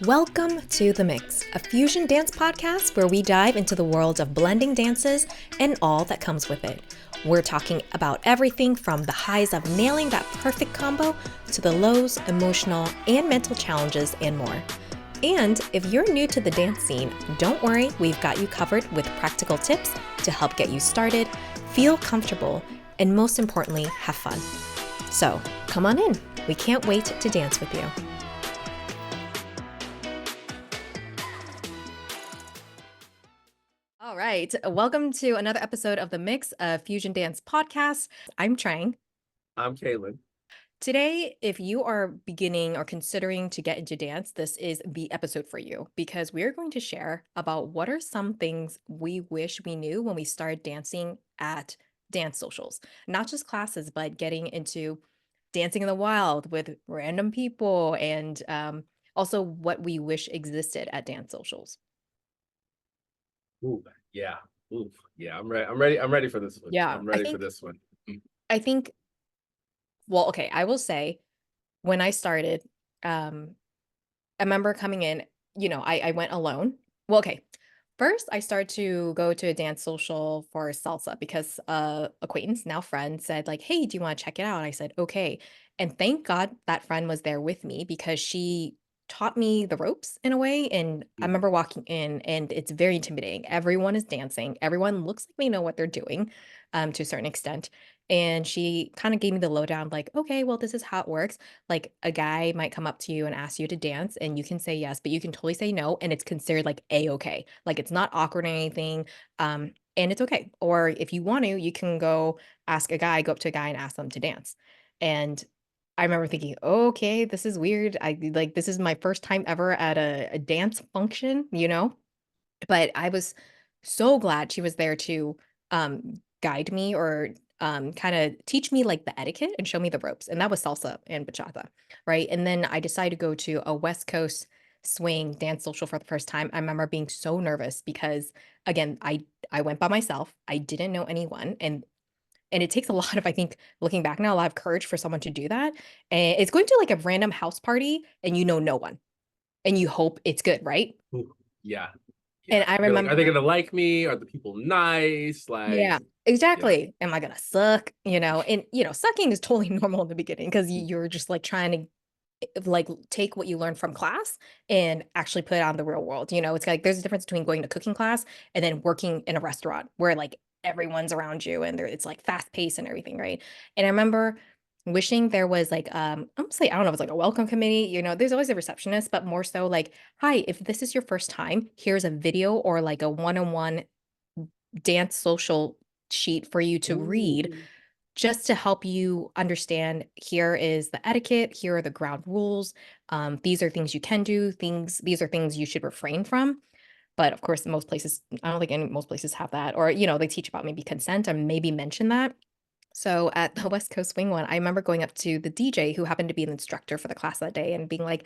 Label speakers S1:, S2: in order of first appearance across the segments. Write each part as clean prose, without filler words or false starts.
S1: Welcome to The Mix, a fusion dance podcast where we dive into the world of blending dances and all that comes with it. We're talking about everything from the highs of nailing that perfect combo to the lows, emotional, and mental challenges and more. And if you're new to the dance scene, don't worry, we've got you covered with practical tips to help get you started, feel comfortable, and most importantly, have fun. So come on in. We can't wait to dance with you. All right. Welcome to another episode of The Mix, a Fusion Dance podcast. I'm Trang.
S2: I'm Kaylin.
S1: Today, if you are beginning or considering to get into dance, this is the episode for you because we're going to share about what are some things we wish we knew when we started dancing at dance socials. Not just classes, but getting into dancing in the wild with random people and also what we wish existed at dance socials.
S2: Ooh, yeah. Ooh, yeah. I'm ready. I'm ready. I'm ready for this one.
S1: Yeah,
S2: I'm ready for this one. Mm.
S1: I think well, okay, I will say when I started, um, I remember coming in, I went alone. Well, okay. First, I started to go to a dance social for salsa because acquaintance, now friend, said like, "Hey, do you want to check it out?" And I said, "Okay." And thank God that friend was there with me because she taught me the ropes in a way. And I
S2: Mhm.
S1: remember walking in, and it's very intimidating. Everyone is dancing. Everyone looks like they know what they're doing, to a certain extent. And she kind of gave me the lowdown, like, "Okay, well, this is how it works. Like a guy might come up to you and ask you to dance and you can say yes, but you can totally say no and it's considered like a-okay. Like it's not awkward or anything. And it's okay. Or if you want to, you can go go up to a guy and ask them to dance." And I remember thinking, okay, this is weird. This is my first time ever at a dance function. But I was so glad she was there to, guide me or, kinda teach me, like, the etiquette and show me the ropes, and that was salsa and bachata, right? And then I decided to go to a West Coast swing dance social for the first time. I remember being so nervous because, again, I went by myself, I didn't know anyone, and it takes a lot of, I think, looking back now, a lot of courage for someone to do that, and it's going to, like, a random house party, and you know no one, and you hope it's good, right?
S2: Ooh, yeah.
S1: And
S2: Yeah.
S1: I
S2: You're like, are they
S1: remember
S2: gonna like me? Are the people nice? Like,
S1: Yeah,
S2: yeah.
S1: exactly. Am I gonna suck? And, sucking is totally normal in the beginning because
S2: Mm.
S1: you're just like trying to like take what you learned from class and actually put it on the real world. It's like there's a difference between going to cooking class and then working in a restaurant where like everyone's around you and it's like fast paced and everything, right? And I remember wishing there was like I'm gonna say I don't know if it's like a welcome committee, there's always a receptionist, but more so like, "Hi, if this is your first time, here's a video or like a one-on-one dance social sheet for you to read
S2: Ooh.
S1: just to help you understand here is the etiquette, here are the ground rules. These are things you can do, these are things you should refrain from." But of course, most places, I don't think most places have that. Or, they teach about maybe consent and maybe mention that. So at the West Coast Swing one, I remember going up to the DJ who happened to be an instructor for the class that day and being like,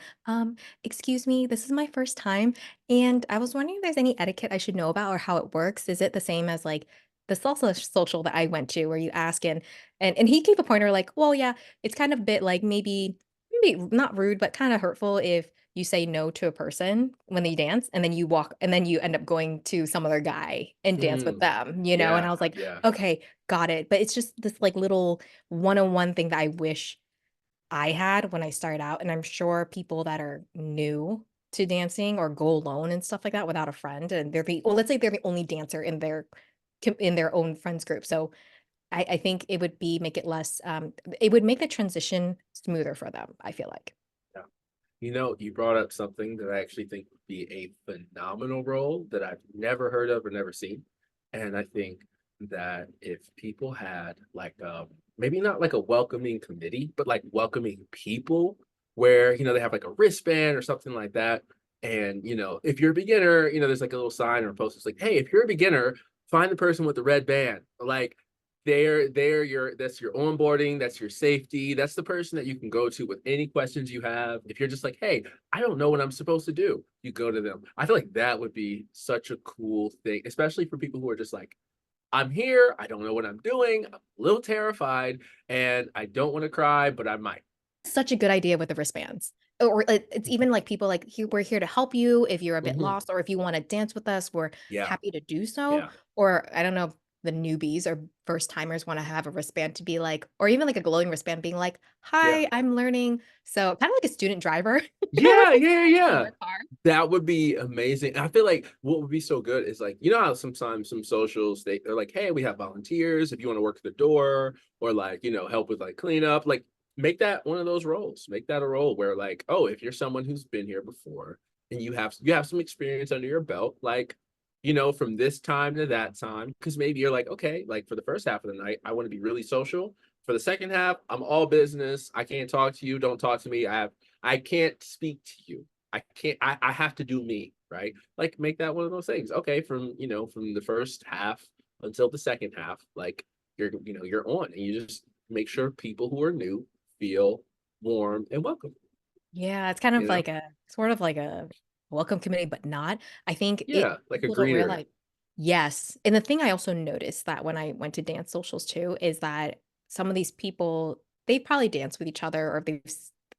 S1: excuse me, this is my first time. And I was wondering if there's any etiquette I should know about or how it works. Is it the same as like the salsa social that I went to where you ask and he gave a pointer like, well, yeah, it's kind of a bit like maybe not rude, but kind of hurtful if you say no to a person when they dance and then you walk and then you end up going to some other guy and dance with
S2: Mm.
S1: them. And I
S2: Yeah.
S1: was like,
S2: Yeah.
S1: okay, got it, but it's just this, like, little one-on-one thing that I wish I had when I started out, and I'm sure people that are new to dancing or go alone and stuff like that without a friend, and let's say they're the only dancer in their own friends group, so I think it would make it less, it would make the transition smoother for them, I feel like.
S2: Yeah. You brought up something that I actually think would be a phenomenal role that I've never heard of or never seen. And I think that if people had like maybe not like a welcoming committee, but like welcoming people where, they have like a wristband or something like that. And, if you're a beginner, there's like a little sign or a post that's like, hey, if you're a beginner, find the person with the red band. Like that's your onboarding, that's your safety, that's the person that you can go to with any questions you have. If you're just like, hey, I don't know what I'm supposed to do, you go to them. I feel like that would be such a cool thing, especially for people who are just like, I'm here, I don't know what I'm doing, I'm a little terrified, and I don't want to cry, but I might.
S1: such a good idea with the wristbands. Or it's even like people like, we're here to help you if you're a bit
S2: Mhm.
S1: lost, or if you want to dance with us, we're
S2: Yeah,
S1: happy to do so.
S2: yeah,
S1: Or I don't know if the newbies or first timers want to have a wristband to be like, or even like a glowing wristband being like,
S2: yeah.
S1: hi, I'm learning. So kind of like a student driver, whenever
S2: Yeah,
S1: they
S2: yeah,
S1: get in
S2: yeah.
S1: their car.
S2: That would be amazing. I feel like what would be so good is like, you know how sometimes some socials they're like, hey, we have volunteers if you want to work the door or like, help with like cleanup. Like make that one of those roles. Make that a role where like, oh, if you're someone who's been here before and you have some experience under your belt, like, from this time to that time, because maybe you're like, okay, like for the first half of the night, I want to be really social. For the second half, I'm all business. I can't talk to you. Don't talk to me. I can't speak to you. I can't, I have to do me, right? Like make that one of those things. Okay, from the first half until the second half, like you're on and you just make sure people who are new feel warm and welcome,
S1: Yeah, it's kind
S2: you
S1: of
S2: know?
S1: like a sort of like a welcome committee, but not. I think
S2: Yeah, like a
S1: people don't
S2: greeter.
S1: realize. Yes. And the thing I also noticed that when I went to dance socials too is that some of these people, they probably dance with each other, or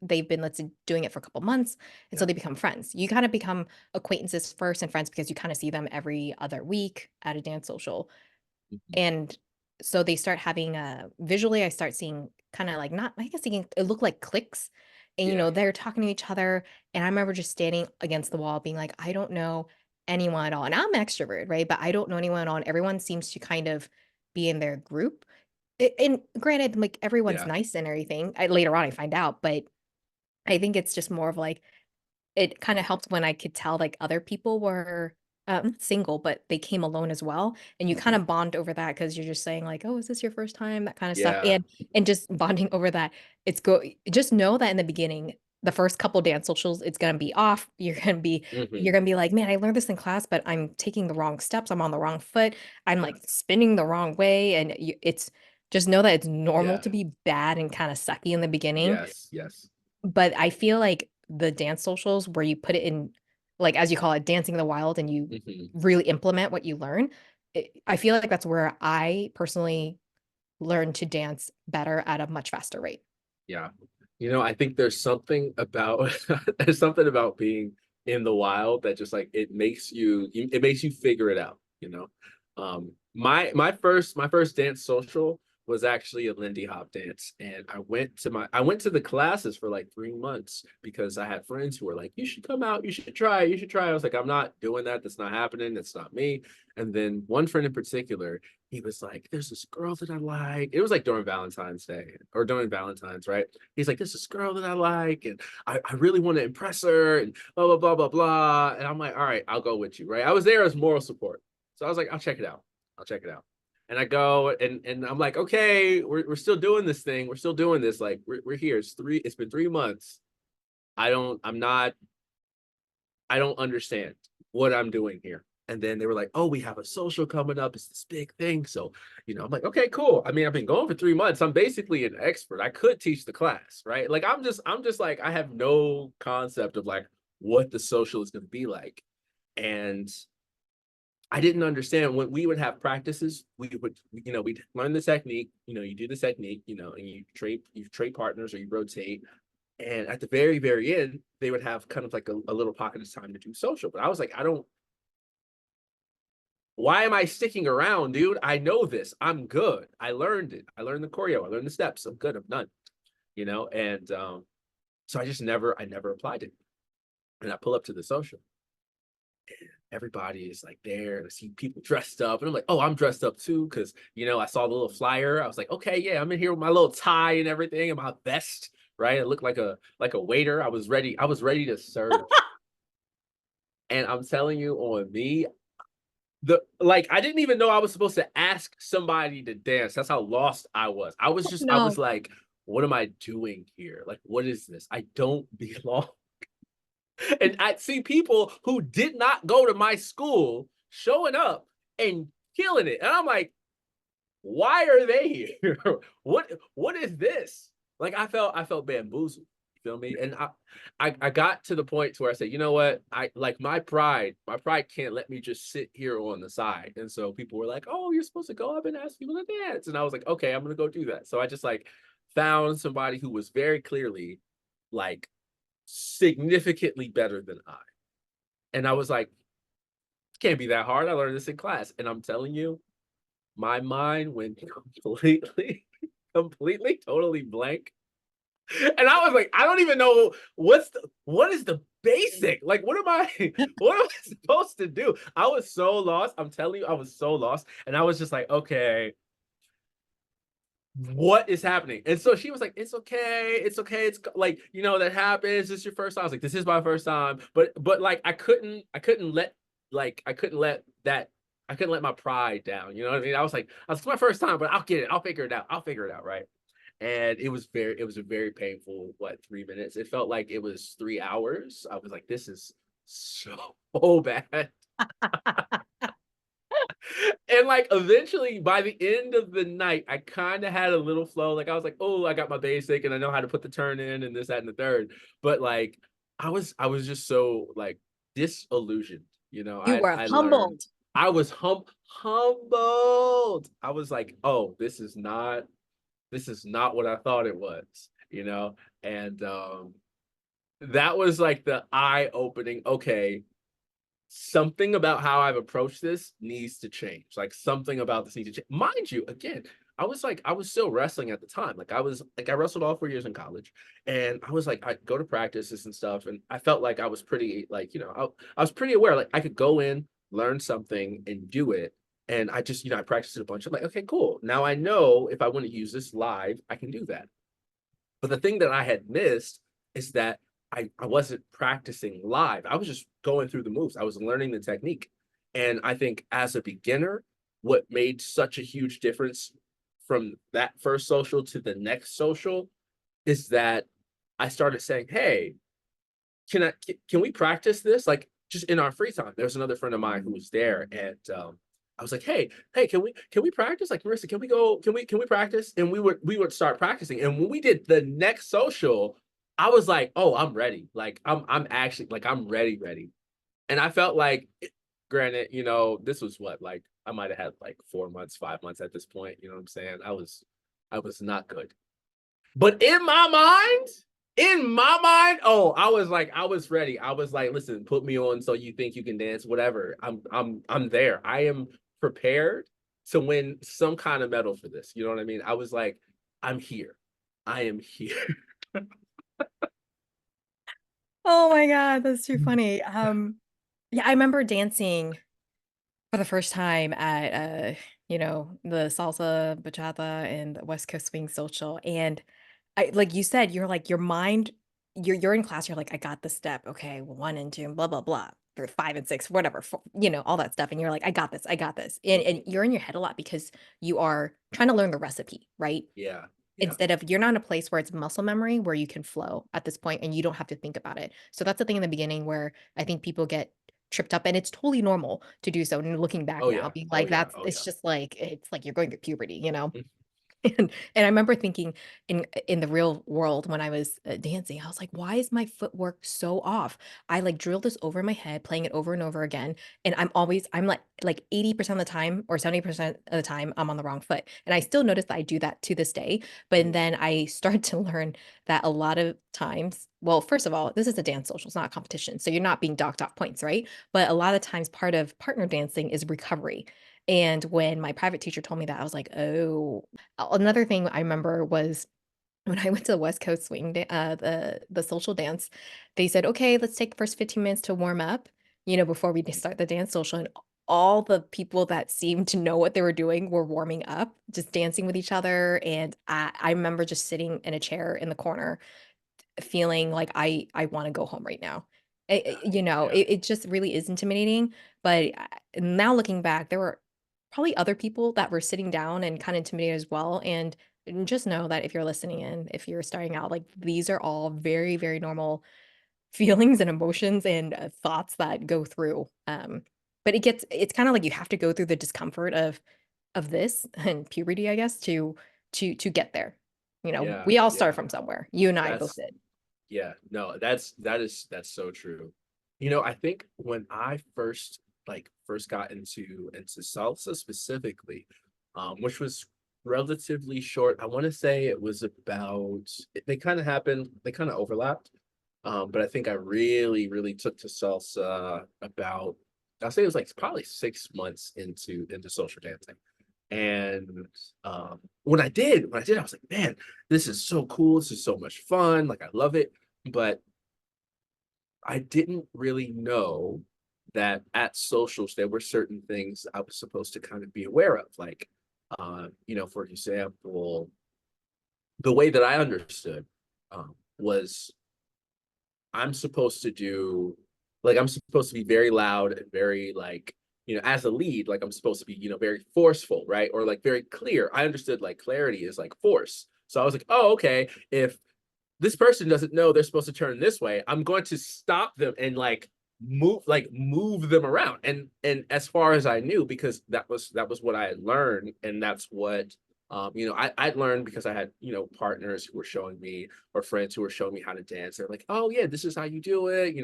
S1: they've been, let's say, doing it for a couple months, and so
S2: Yeah.
S1: they become friends. You kind of become acquaintances first and friends because you kind of see them every other week at a dance social.
S2: Mhm.
S1: And so they start having visually, I start seeing kinda like, not, I guess, thinking it looked like clicks, and,
S2: Yeah.
S1: they're talking to each other, and I remember just standing against the wall being like, "I don't know anyone at all," and I'm an extrovert, right? But I don't know anyone at all, and everyone seems to kind of be in their group. And granted, like, everyone's
S2: Yeah.
S1: nice and everything, later on I find out, but I think it's just more of like, it kinda helped when I could tell, like, other people were, not single, but they came alone as well, and you
S2: Mhm.
S1: kinda bond over that because 'cause you're just saying like, "Oh, is this your first time?" That kinda stuff,
S2: Yeah.
S1: and just bonding over that. Just know that in the beginning, the first couple dance socials, it's gonna be off, you're
S2: Mhm.
S1: gonna be like, "Man, I learned this in class, but I'm taking the wrong steps, I'm on the wrong foot, I'm, like, spinning the wrong way," and it's just know that it's normal
S2: Yeah.
S1: to be bad and kinda sucky in the beginning,
S2: Yes. Yes.
S1: but I feel like the dance socials where you put it in, like, as you call it, dancing in the wild, and you
S2: Mhm.
S1: really implement what you learn, I feel like that's where I personally learn to dance better at a much faster rate.
S2: Yeah. I think there's something about there's something about being in the wild that just like it makes you figure it out, you know. My first dance social was actually a Lindy Hop dance, and I went to the classes for like 3 months because I had friends who were like, "You should come out, you should try, you should try." I was like, "I'm not doing that. That's not happening. That's not me." And then one friend in particular, he was like, "There's this girl that I like." It was like during Valentine's Day or during Valentine's, right? He's like, "There's this girl that I like, and I really want to impress her, and blah blah blah blah blah." And I'm like, "All right, I'll go with you." Right? I was there as moral support, so I was like, "I'll check it out. I'll check it out." And I go and I'm like, "Okay, we're still doing this thing. We're still doing this. Like we're here. It's been 3 months. I'm not I don't understand what I'm doing here." And then they were like, "Oh, we have a social coming up. It's this big thing." So, I'm like, "Okay, cool." I mean, I've been going for 3 months. I'm basically an expert. I could teach the class, right? Like, I'm just like, I have no concept of like what the social is going to be like. And I didn't understand when we would have practices, we'd learn the technique, you do the technique, and you trade partners or you rotate, and at the very, very end, they would have kind of like a little pocket of time to do social. But I was like, I don't, why am I sticking around, dude? I know this. I'm good. I learned it. I learned the choreo. I learned the steps. I'm good. I'm done. And so I never applied it. And I pull up to the social. Everybody is like there. And I see people dressed up. And I'm like, oh, I'm dressed up too. Cause, I saw the little flyer. I was like, okay, yeah, I'm in here with my little tie and everything and my vest. Right. It looked like a waiter. I was ready. I was ready to serve. And I'm telling you, on me, I didn't even know I was supposed to ask somebody to dance. That's how lost I was. I was
S1: No.
S2: like, what am I doing here? Like, what is this? I don't belong. And I see people who did not go to my school showing up and killing it. And I'm like, why are they here? What is this? Like I felt bamboozled. You feel me? And I got to the point to where I said, you know what? I like my pride can't let me just sit here on the side. And so people were like, "Oh, you're supposed to go up and ask people to dance." And I was like, "Okay, I'm gonna go do that." So I just like found somebody who was very clearly like significantly better than I. And I was like, can't be that hard. I learned this in class. And I'm telling you, my mind went completely, completely, totally blank. And I was like, I don't even know what is the basic? Like, what am I what am I supposed to do? I was so lost. I'm telling you, I was so lost. And I was just like, okay, what is happening? And so she was like, it's okay, it's okay. It's like, that happens. This is your first time. I was like, this is my first time. But like I couldn't let that I couldn't let my pride down. You know what I mean? It's my first time, but I'll get it. I'll figure it out. I'll figure it out, right? And it was a very painful, 3 minutes. It felt like it was 3 hours. I was like, this is so bad. And like eventually by the end of the night, I kind of had a little flow. Like I was like, oh, I got my basic and I know how to put the turn in and this, that, and the third. But like I was just so like disillusioned.
S1: You were
S2: I learned
S1: humbled.
S2: I was humbled. I was like, oh, this is not what I thought it was. And that was like the eye-opening, okay, something about how I've approached this needs to change. Like something about this needs to change. Mind you, again, I was still wrestling at the time. I wrestled all 4 years in college, and I was like, I go to practices and stuff, and I felt like I was pretty like, I was pretty aware, like I could go in, learn something, and do it. And I just, I practiced it a bunch. I'm like, okay, cool. Now I know if I want to use this live, I can do that. But the thing that I had missed is that I wasn't practicing live. I was just going through the moves. I was learning the technique. And I think as a beginner, what made such a huge difference from that first social to the next social is that I started saying, hey, can we practice this like just in our free time? There's another friend of mine who was there, and I was like, hey, can we practice? Like, Marissa, can we go? Can we practice? And we would start practicing. And when we did the next social, I was like, oh, I'm ready. Like I'm actually like I'm ready. And I felt like, granted, this was what, like I might have had like 4 months, 5 months at this point. You know what I'm saying? I was not good. But in my mind, oh, I was ready. I was like, listen, put me on so you think you can dance, whatever. I'm there. I am prepared to win some kind of medal for this. You know what I mean? I was like, I'm here. I am here.
S1: Oh my God, that's too funny. Yeah, I remember dancing for the first time at the salsa, bachata, and the West Coast Swing Social. And I like you said, you're like your mind, you're in class, you're like, I got the step. Okay, well, one and two, and blah, blah, blah. Or five and six, whatever, all that stuff. And you're like, I got this, I got this. And
S2: Mhm.
S1: you're in your head a lot because you are trying to learn the recipe, right?
S2: Yeah. Yeah.
S1: Instead of you're not in a place where it's muscle memory where you can flow at this point and you don't have to think about it. So that's the thing in the beginning where I think people get tripped up and it's totally normal to do so. And looking back
S2: Oh
S1: now,
S2: yeah.
S1: being
S2: Oh
S1: like,
S2: yeah.
S1: that's
S2: Oh
S1: it's
S2: yeah.
S1: just like it's like you're going through puberty.
S2: Mm.
S1: And I remember thinking in the real world when I was dancing, I was like, why is my footwork so off? I like drill this over my head, playing it over and over again, and I'm like 80% of the time or 70% of the time I'm on the wrong foot, and I still notice that I do that to this day. But
S2: Mm.
S1: then I start to learn that a lot of times, well, first of all, this is a dance social, it's not a competition, so you're not being docked off points, right? But a lot of times, part of partner dancing is recovery. And when my private teacher told me that, I was like, oh, another thing I remember was when I went to the West Coast the social dance, they said, "Okay, let's take the first 15 minutes to warm up, before we start the dance social." And all the people that seemed to know what they were doing were warming up, just dancing with each other. And I remember just sitting in a chair in the corner, feeling like I want to go home right now.
S2: Yeah. Yeah.
S1: It just really is intimidating. But now looking back, there were probably other people that were sitting down and kind of intimidated as well. And just know that if you're listening in, if you're starting out, like these are all very, very normal feelings and emotions and thoughts that go through. But it's kind of like you have to go through the discomfort of this and puberty, I guess, to get there.
S2: Yeah.
S1: We all start
S2: Yeah.
S1: from somewhere. You and I both
S2: That's
S1: did.
S2: Yeah, no, that's so true. I think when I first got into salsa specifically, which was relatively short. I want to say it was about, they kind of happened, they kind of overlapped. But I think I really, really took to salsa about, I'll say it was like probably 6 months into social dancing. And when I did, I was like, man, this is so cool. This is so much fun. Like I love it. But I didn't really know that at socials there were certain things I was supposed to kind of be aware of. Like for example, the way that I understood was I'm supposed to do like I'm supposed to be very loud and very like as a lead, like I'm supposed to be very forceful, right? Or like very clear. I understood like clarity is like force. So I was like, oh, okay. If this person doesn't know they're supposed to turn this way, I'm going to stop them and like move them around. And as far as I knew, because that was what I had learned, and that's what I'd learned because I had partners who were showing me, or friends who were showing me how to dance. They're like, oh yeah, this is how you do it.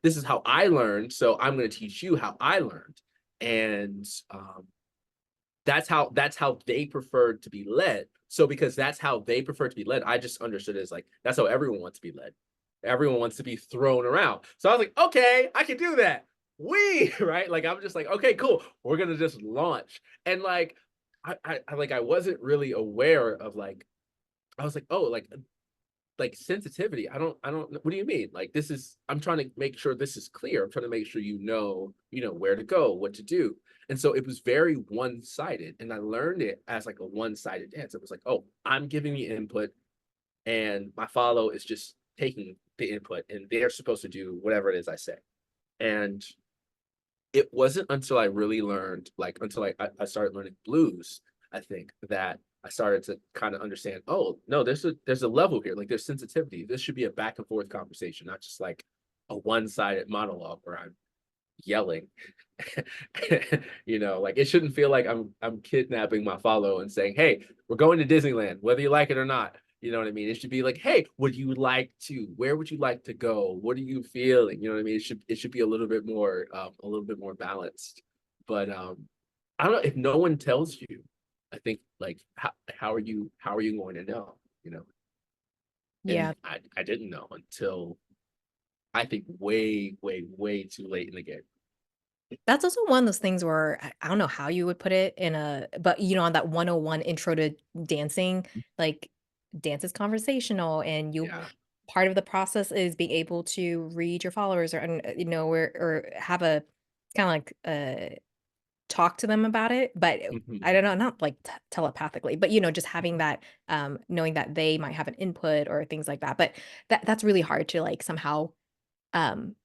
S2: This is how I learned, so I'm going to teach you how I learned. And that's how they preferred to be led. So because that's how they prefer to be led, I just understood it as like that's how everyone wants to be led. Everyone wants to be thrown around. So I was like, okay, I can do that. We right, like I'm just like, okay, cool. We're gonna just launch. And like I wasn't really aware of like I was like, oh, like sensitivity. I don't what do you mean? Like this is I'm trying to make sure this is clear. I'm trying to make sure where to go, what to do. And so it was very one-sided. And I learned it as like a one-sided dance. It was like, oh, I'm giving you input and my follow is just taking the input and they're supposed to do whatever it is I say. And it wasn't until I really learned, like until I started learning blues, I think that I started to kind of understand, oh no, there's a level here, like there's sensitivity. This should be a back and forth conversation, not just like a one-sided monologue where I'm yelling. Like it shouldn't feel like I'm kidnapping my follow and saying, hey, we're going to Disneyland, whether you like it or not. You know what I mean? It should be like, hey, would you like to? Where would you like to go? What are you feeling? You know what I mean? It should be a little bit more balanced. But I don't know if no one tells you. I think like how are you going to know? You know,
S1: Yeah.
S2: and I didn't know until I think way way way too late in the game.
S1: That's also one of those things where I don't know how you would put it in a but, on that 101 intro to dancing, like, dance is conversational, and you
S2: Yeah.
S1: part of the process is being able to read your followers or, or have a kinda like, talk to them about it, but I
S2: Mhm.
S1: don't know, not like telepathically, but, just having that, knowing that they might have an input or things like that, but that's really hard to, like, somehow, um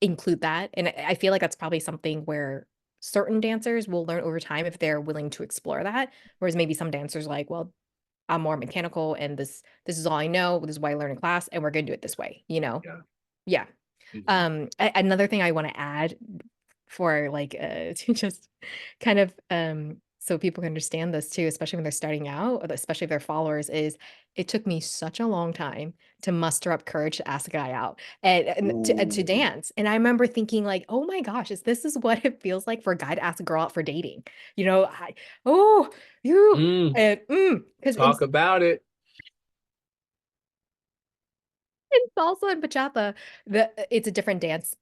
S1: include that, and I feel like that's probably something where certain dancers will learn over time if they're willing to explore that, whereas maybe some dancers are like, "Well, I'm more mechanical and this is all I know, this is what I learned in class, and we're gonna do it this way," you know?
S2: Yeah.
S1: Yeah.
S2: Mhm.
S1: Another thing I wanna add for, like, to just kind of, so people can understand this too, especially when they're starting out, or especially if they're followers, is it took me such a long time to muster up courage to ask a guy out and to
S2: Ooh.
S1: dance, and I remember thinking like, "Oh my gosh, is this is what it feels like for a guy to ask a girl out for dating?" You know, I oh, you
S2: Mm,
S1: and, 'cause
S2: talk about it.
S1: in salsa and bachata, it's a different dance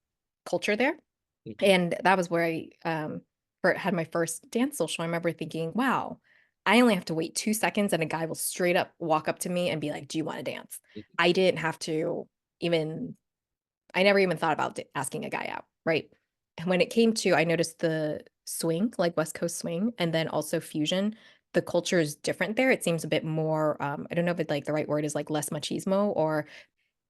S1: culture there.
S2: Mhm,
S1: And that was where had my first dance social. I remember thinking, "Wow, I only have to wait 2 seconds and a guy will straight up walk up to me and be like, 'Do you wanna dance?'"
S2: mhm.
S1: I didn't have to even I never even thought about d asking a guy out, right? And when it came to I noticed the swing, like West Coast swing, and then also fusion, the culture is different there. It seems a bit more, I don't know if it like the right word is like less machismo, or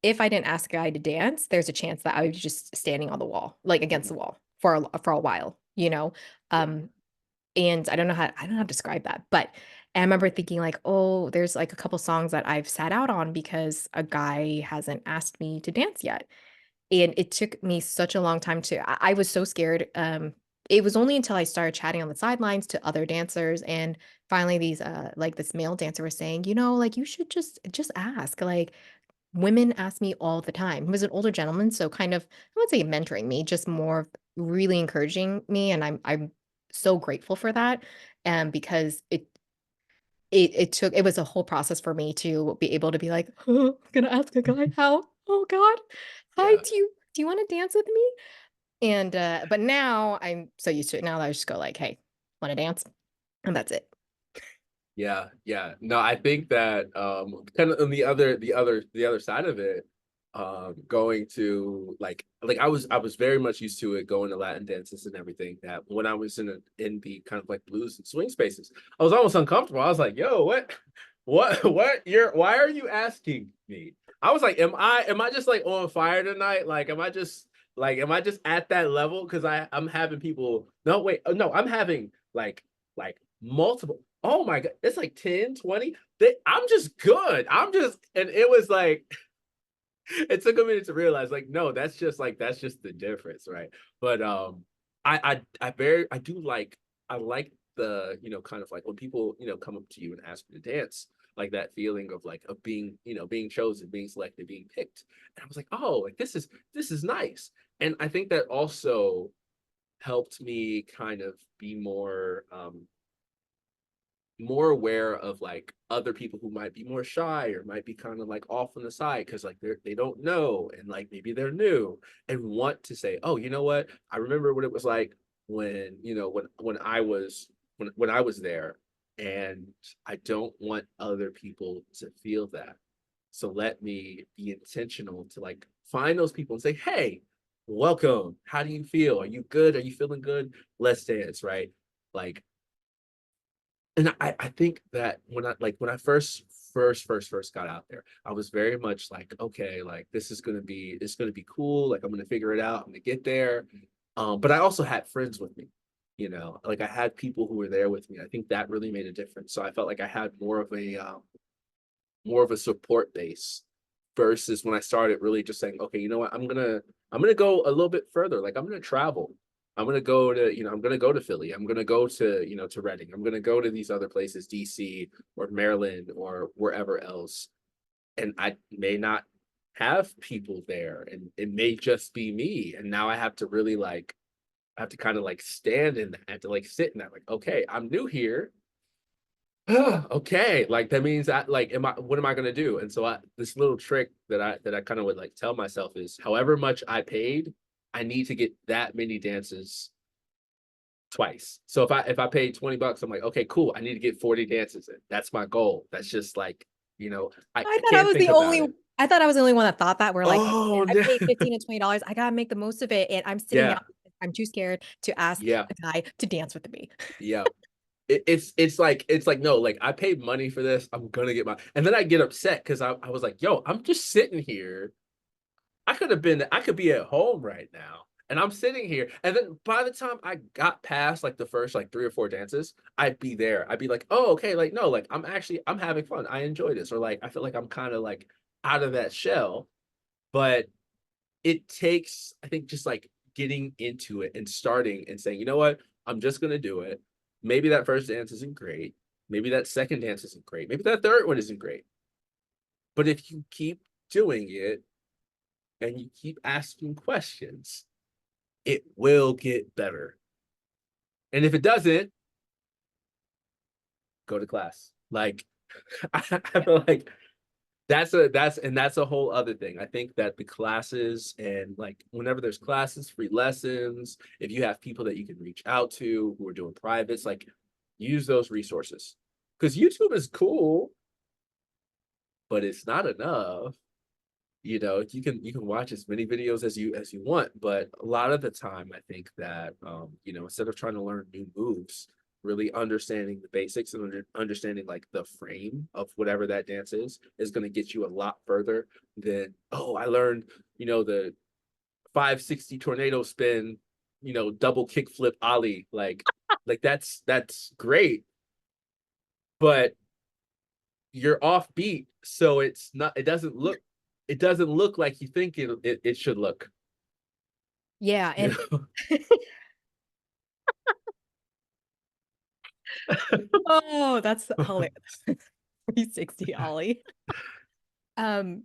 S1: if I didn't ask a guy to dance, there's a chance that I was just standing on the wall, like, against
S2: Mhm.
S1: the wall for a while, you know?
S2: Yeah.
S1: Um, and I don't know how to describe that, but I remember thinking like, "Oh, there's, like, a couple songs that I've sat out on because a guy hasn't asked me to dance yet." And it took me such a long time to I was so scared, it was only until I started chatting on the sidelines to other dancers, and finally these, like, this male dancer was saying, like, you should just ask, like, women ask me all the time." He was an older gentleman, so kind of, I wouldn't say mentoring me, just more of really encouraging me, and I'm so grateful for that, because it was a whole process for me to be able to be like, "Oh, I'm gonna ask a guy out. Oh God. Hi,
S2: Yeah.
S1: do you want to dance with me?" And but now I'm so used to it now that I just go like, "Hey, want to dance?" And that's it.
S2: Yeah, yeah. No, I think that kind of on the other side of it, going to like I was very much used to it going to Latin dances and everything that when I was in the kind of like blues and swing spaces, I was almost uncomfortable. I was like, yo, what you're why are you asking me? I was like, am I just like on fire tonight? Like am I just at that level? Cause I'm having people no wait, no, I'm having like multiple. Oh my God, it's like 10, 20. I'm just good. I'm just, and it was like, it took a minute to realize, like, no, that's just the difference, right? But I do like, I like the, kind of like when people, come up to you and ask you to dance, like that feeling of like, of being, being chosen, being selected, being picked. And I was like, oh, like this is nice. And I think that also helped me kind of be more aware of like other people who might be more shy or might be kind of like off on the side because like they don't know and like maybe they're new and want to say, oh, you know what, I remember what it was like when when I was there, and I don't want other people to feel that, so let me be intentional to like find those people and say, hey, welcome, how do you feel, are you good, are you feeling good, let's dance, right? Like, and I think that when I first got out there, I was very much like, okay, like this is it's gonna be cool. Like I'm gonna figure it out. I'm gonna get there. But I also had friends with me, like I had people who were there with me. I think that really made a difference. So I felt like I had more of a support base versus when I started really just saying, okay, you know what, I'm gonna go a little bit further. Like I'm gonna travel. I'm gonna go to, I'm gonna go to Philly. I'm gonna go to, to Reading. I'm gonna go to these other places, DC or Maryland or wherever else. And I may not have people there and it may just be me. And now I have to really like I have to kind of like stand in that, I have to like sit in that, like, okay, I'm new here. Okay, like that means I like am I what am I gonna do? And so I this little trick that I kind of would like tell myself is however much I paid, I need to get that many dances twice. So if I paid $20, I'm like, okay, cool. I need to get 40 dances in. That's my goal. That's just like,
S1: I
S2: I
S1: thought I
S2: can't
S1: was
S2: think
S1: the
S2: about
S1: only
S2: it.
S1: I thought I was the only one that thought that. We're like, "Oh, man,
S2: Oh
S1: I
S2: no.
S1: paid 15 to $20. I gotta make the most of it." And I'm sitting
S2: Yeah,
S1: out because I'm too scared to ask
S2: yeah,
S1: a guy to dance with me.
S2: yeah. It's like no, like I paid money for this. I'm gonna get my and then I get upset because I was like, yo, I'm just sitting here. I could be at home right now. And I'm sitting here. And then by the time I got past like the first like three or four dances, I'd be there. I'd be like, oh, okay, like no, like I'm having fun. I enjoy this. Or like I feel like I'm kind of like out of that shell. But it takes, I think, just like getting into it and starting and saying, you know what, I'm just gonna do it. Maybe that first dance isn't great. Maybe that second dance isn't great. Maybe that third one isn't great. But if you keep doing it and you keep asking questions, it will get better. And if it doesn't, go to class. Like I feel like that's a whole other thing. I think that the classes and like whenever there's classes, free lessons, if you have people that you can reach out to who are doing privates, like use those resources. Because YouTube is cool, but it's not enough. You can watch as many videos as you want, but a lot of the time I think that instead of trying to learn new moves, really understanding the basics and understanding like the frame of whatever that dance is going to get you a lot further than, oh, I learned the 560 tornado spin, double kick flip ollie, like that's great, but you're offbeat, so it doesn't look like you think it should look.
S1: Yeah,
S2: You
S1: and
S2: know?
S1: oh, that's hilarious. 360 Ollie. Um,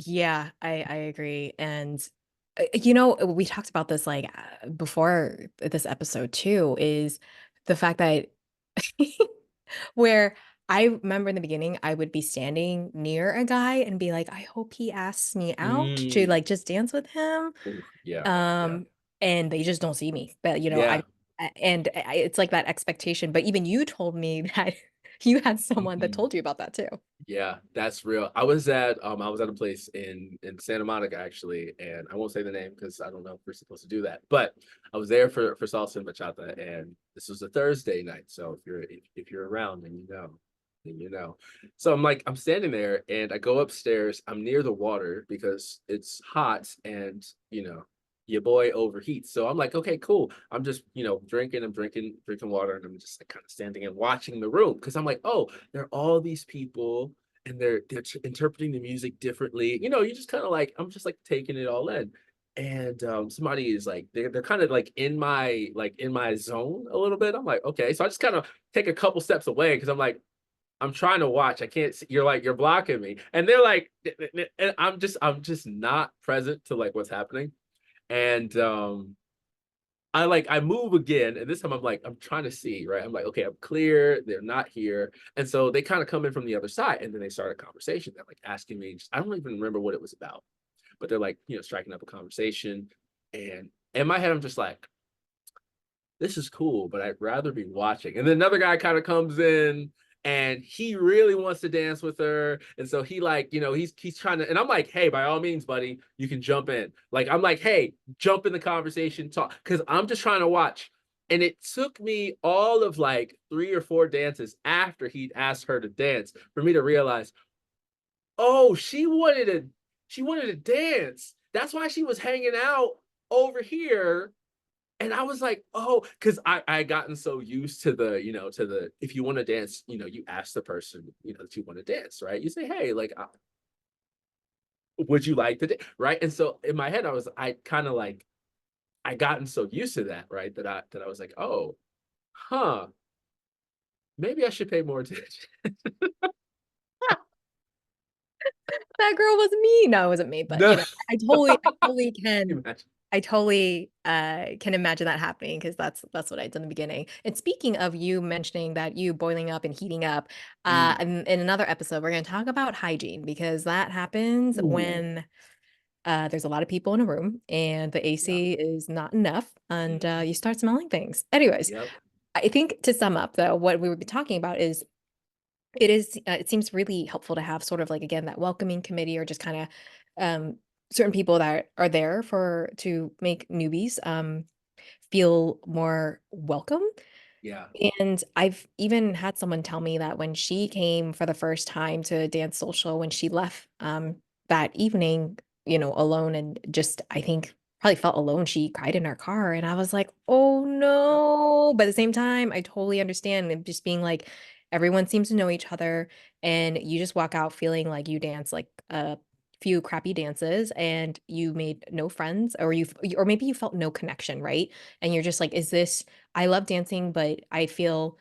S1: yeah, I agree. And we talked about this like before this episode too, is the fact that where I remember in the beginning, I would be standing near a guy and be like, "I hope he asks me out to,
S2: Mm.
S1: like, just dance with him."
S2: Ooh, yeah, yeah,
S1: Um, and they just don't see me. But,
S2: yeah.
S1: it's like that expectation, but even you told me that you had someone that
S2: Mhm.
S1: told you about that too.
S2: Yeah, that's real. I was at a place in Santa Monica actually, and I won't say the name because I don't know if we're supposed to do that. But I was there for salsa and bachata, and this was a Thursday night. So if you're around and you know, then you know. So I'm standing there, and I go upstairs. I'm near the water because it's hot, and your boy overheats. So I'm like, okay, cool. I'm just drinking. I'm drinking water, and I'm just like kind of standing and watching the room because I'm like, oh, there are all these people and they're interpreting the music differently. You just kind of like I'm just like taking it all in. And somebody is like they're kind of like in my zone a little bit. I'm like, okay. So I just kind of take a couple steps away because I'm like, I'm trying to watch. I can't see. You're like, you're blocking me. And they're like, and I'm just not present to like what's happening. And I move again, and this time I'm trying to see, right? I'm like, okay, I'm clear, they're not here. And so they kind of come in from the other side, and then they start a conversation. They're like asking me, I don't even remember what it was about, but they're like, striking up a conversation. And in my head, I'm just like, this is cool, but I'd rather be watching. And then another guy kind of comes in and he really wants to dance with her. And so he like, he's trying to, and I'm like, hey, by all means, buddy, you can jump in. Like, I'm like, hey, jump in the conversation, talk. Cause I'm just trying to watch. And it took me all of like 3 or 4 dances after he'd asked her to dance for me to realize, oh, she wanted to dance. That's why she was hanging out over here. And I was like, oh, because I gotten so used to the if you want to dance, you ask the person, that you want to dance, right? You say, hey, like, would you like to dance? Right? And so in my head, I kind of like I gotten so used to that, right? That I was like, oh, huh, maybe I should pay more attention.
S1: That girl was me. No, it wasn't me, but
S2: No.
S1: I totally can.
S2: Imagine.
S1: I totally can imagine that happening because that's what I did in the beginning. And speaking of you mentioning that you boiling up and heating up,
S2: Mm,
S1: in another episode, we're going to talk about hygiene because that happens
S2: ooh,
S1: when there's a lot of people in a room and the
S2: yeah.
S1: AC is not enough and
S2: Mhm.
S1: you start smelling things. Anyways,
S2: Yep.
S1: I think to sum up though, what we would be talking about is it seems really helpful to have sort of like again that welcoming committee or just kind of certain people that are there for to make newbies feel more welcome.
S2: Yeah.
S1: And I've even had someone tell me that when she came for the first time to dance social, when she left that evening, alone and just I think probably felt alone, she cried in her car. And I was like, oh
S2: Yep.
S1: no. But at the same time, I totally understand and just being like, everyone seems to know each other, and you just walk out feeling like you dance like a few crappy dances and you made no friends, or maybe you felt no connection, right? And you're just like, is this I love dancing, but I feel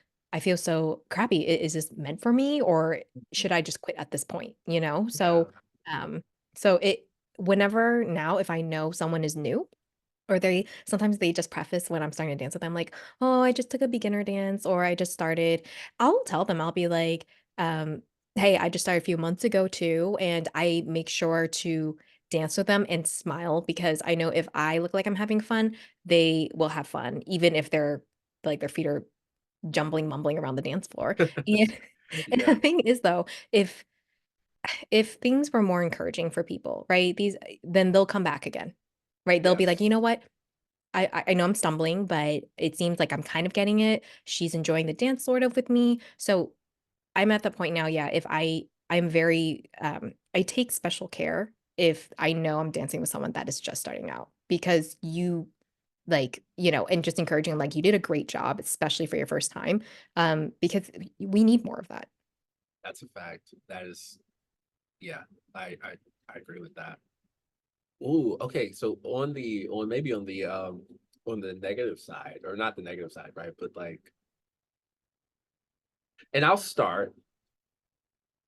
S1: so crappy. Is this meant for me or should I just quit at this point, you know?
S2: Yeah.
S1: Um so it whenever now if I know someone is new or they sometimes they just preface when I'm starting to dance with them like, "Oh, I just took a beginner dance," or "I just started." I'll tell them, I'll be like, "Hey, I just started a few months ago too," and I make sure to dance with them and smile because I know if I look like I'm having fun, they will have fun, even if their feet are jumbling, mumbling around the dance floor. And and the
S2: Yeah.
S1: thing is though, if things were more encouraging for people, right? Then they'll come back again. Right? They'll be like,
S2: Yes.
S1: "You know what? I know I'm stumbling, but it seems like I'm kind of getting it. She's enjoying the dance sort of with me." So, I'm at the point now, yeah, if I'm very I take special care if I know I'm dancing with someone that is just starting out because and just encouraging like you did a great job, especially for your first time. Because we need more of that.
S2: That's a fact. That is, yeah, I agree with that. Ooh, okay. So on the negative side, or not the negative side, right? But like, and I'll start,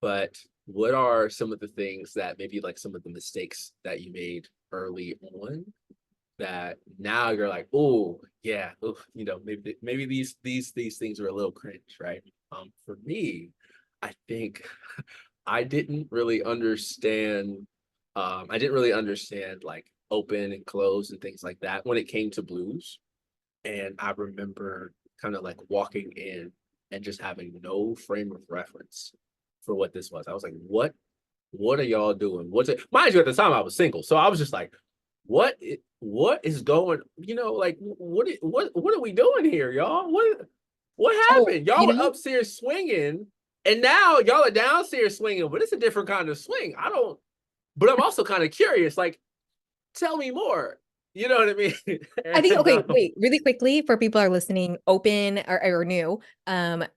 S2: but what are some of the things that maybe like some of the mistakes that you made early on that now you're like, oh yeah, oof, maybe these things are a little cringe, right? For me, I think I didn't really understand, I didn't really understand, like, open and close and things like that when it came to blues, and I remember kinda, like, walking in and just having no frame of reference for what this was. I was like, what are y'all doing? What's it?" Mind you, at the time, I was single, so I was just like, what is going, like, what are we doing here, y'all? What
S1: So,
S2: happened? Y'all
S1: you
S2: were
S1: know,
S2: upstairs swinging, and now y'all are downstairs swinging, but it's a different kind of swing. I don't but I'm also kinda curious, like, tell me more. You know what I mean?
S1: I think
S2: And,
S1: okay, wait, really quickly for people who are listening, open or new,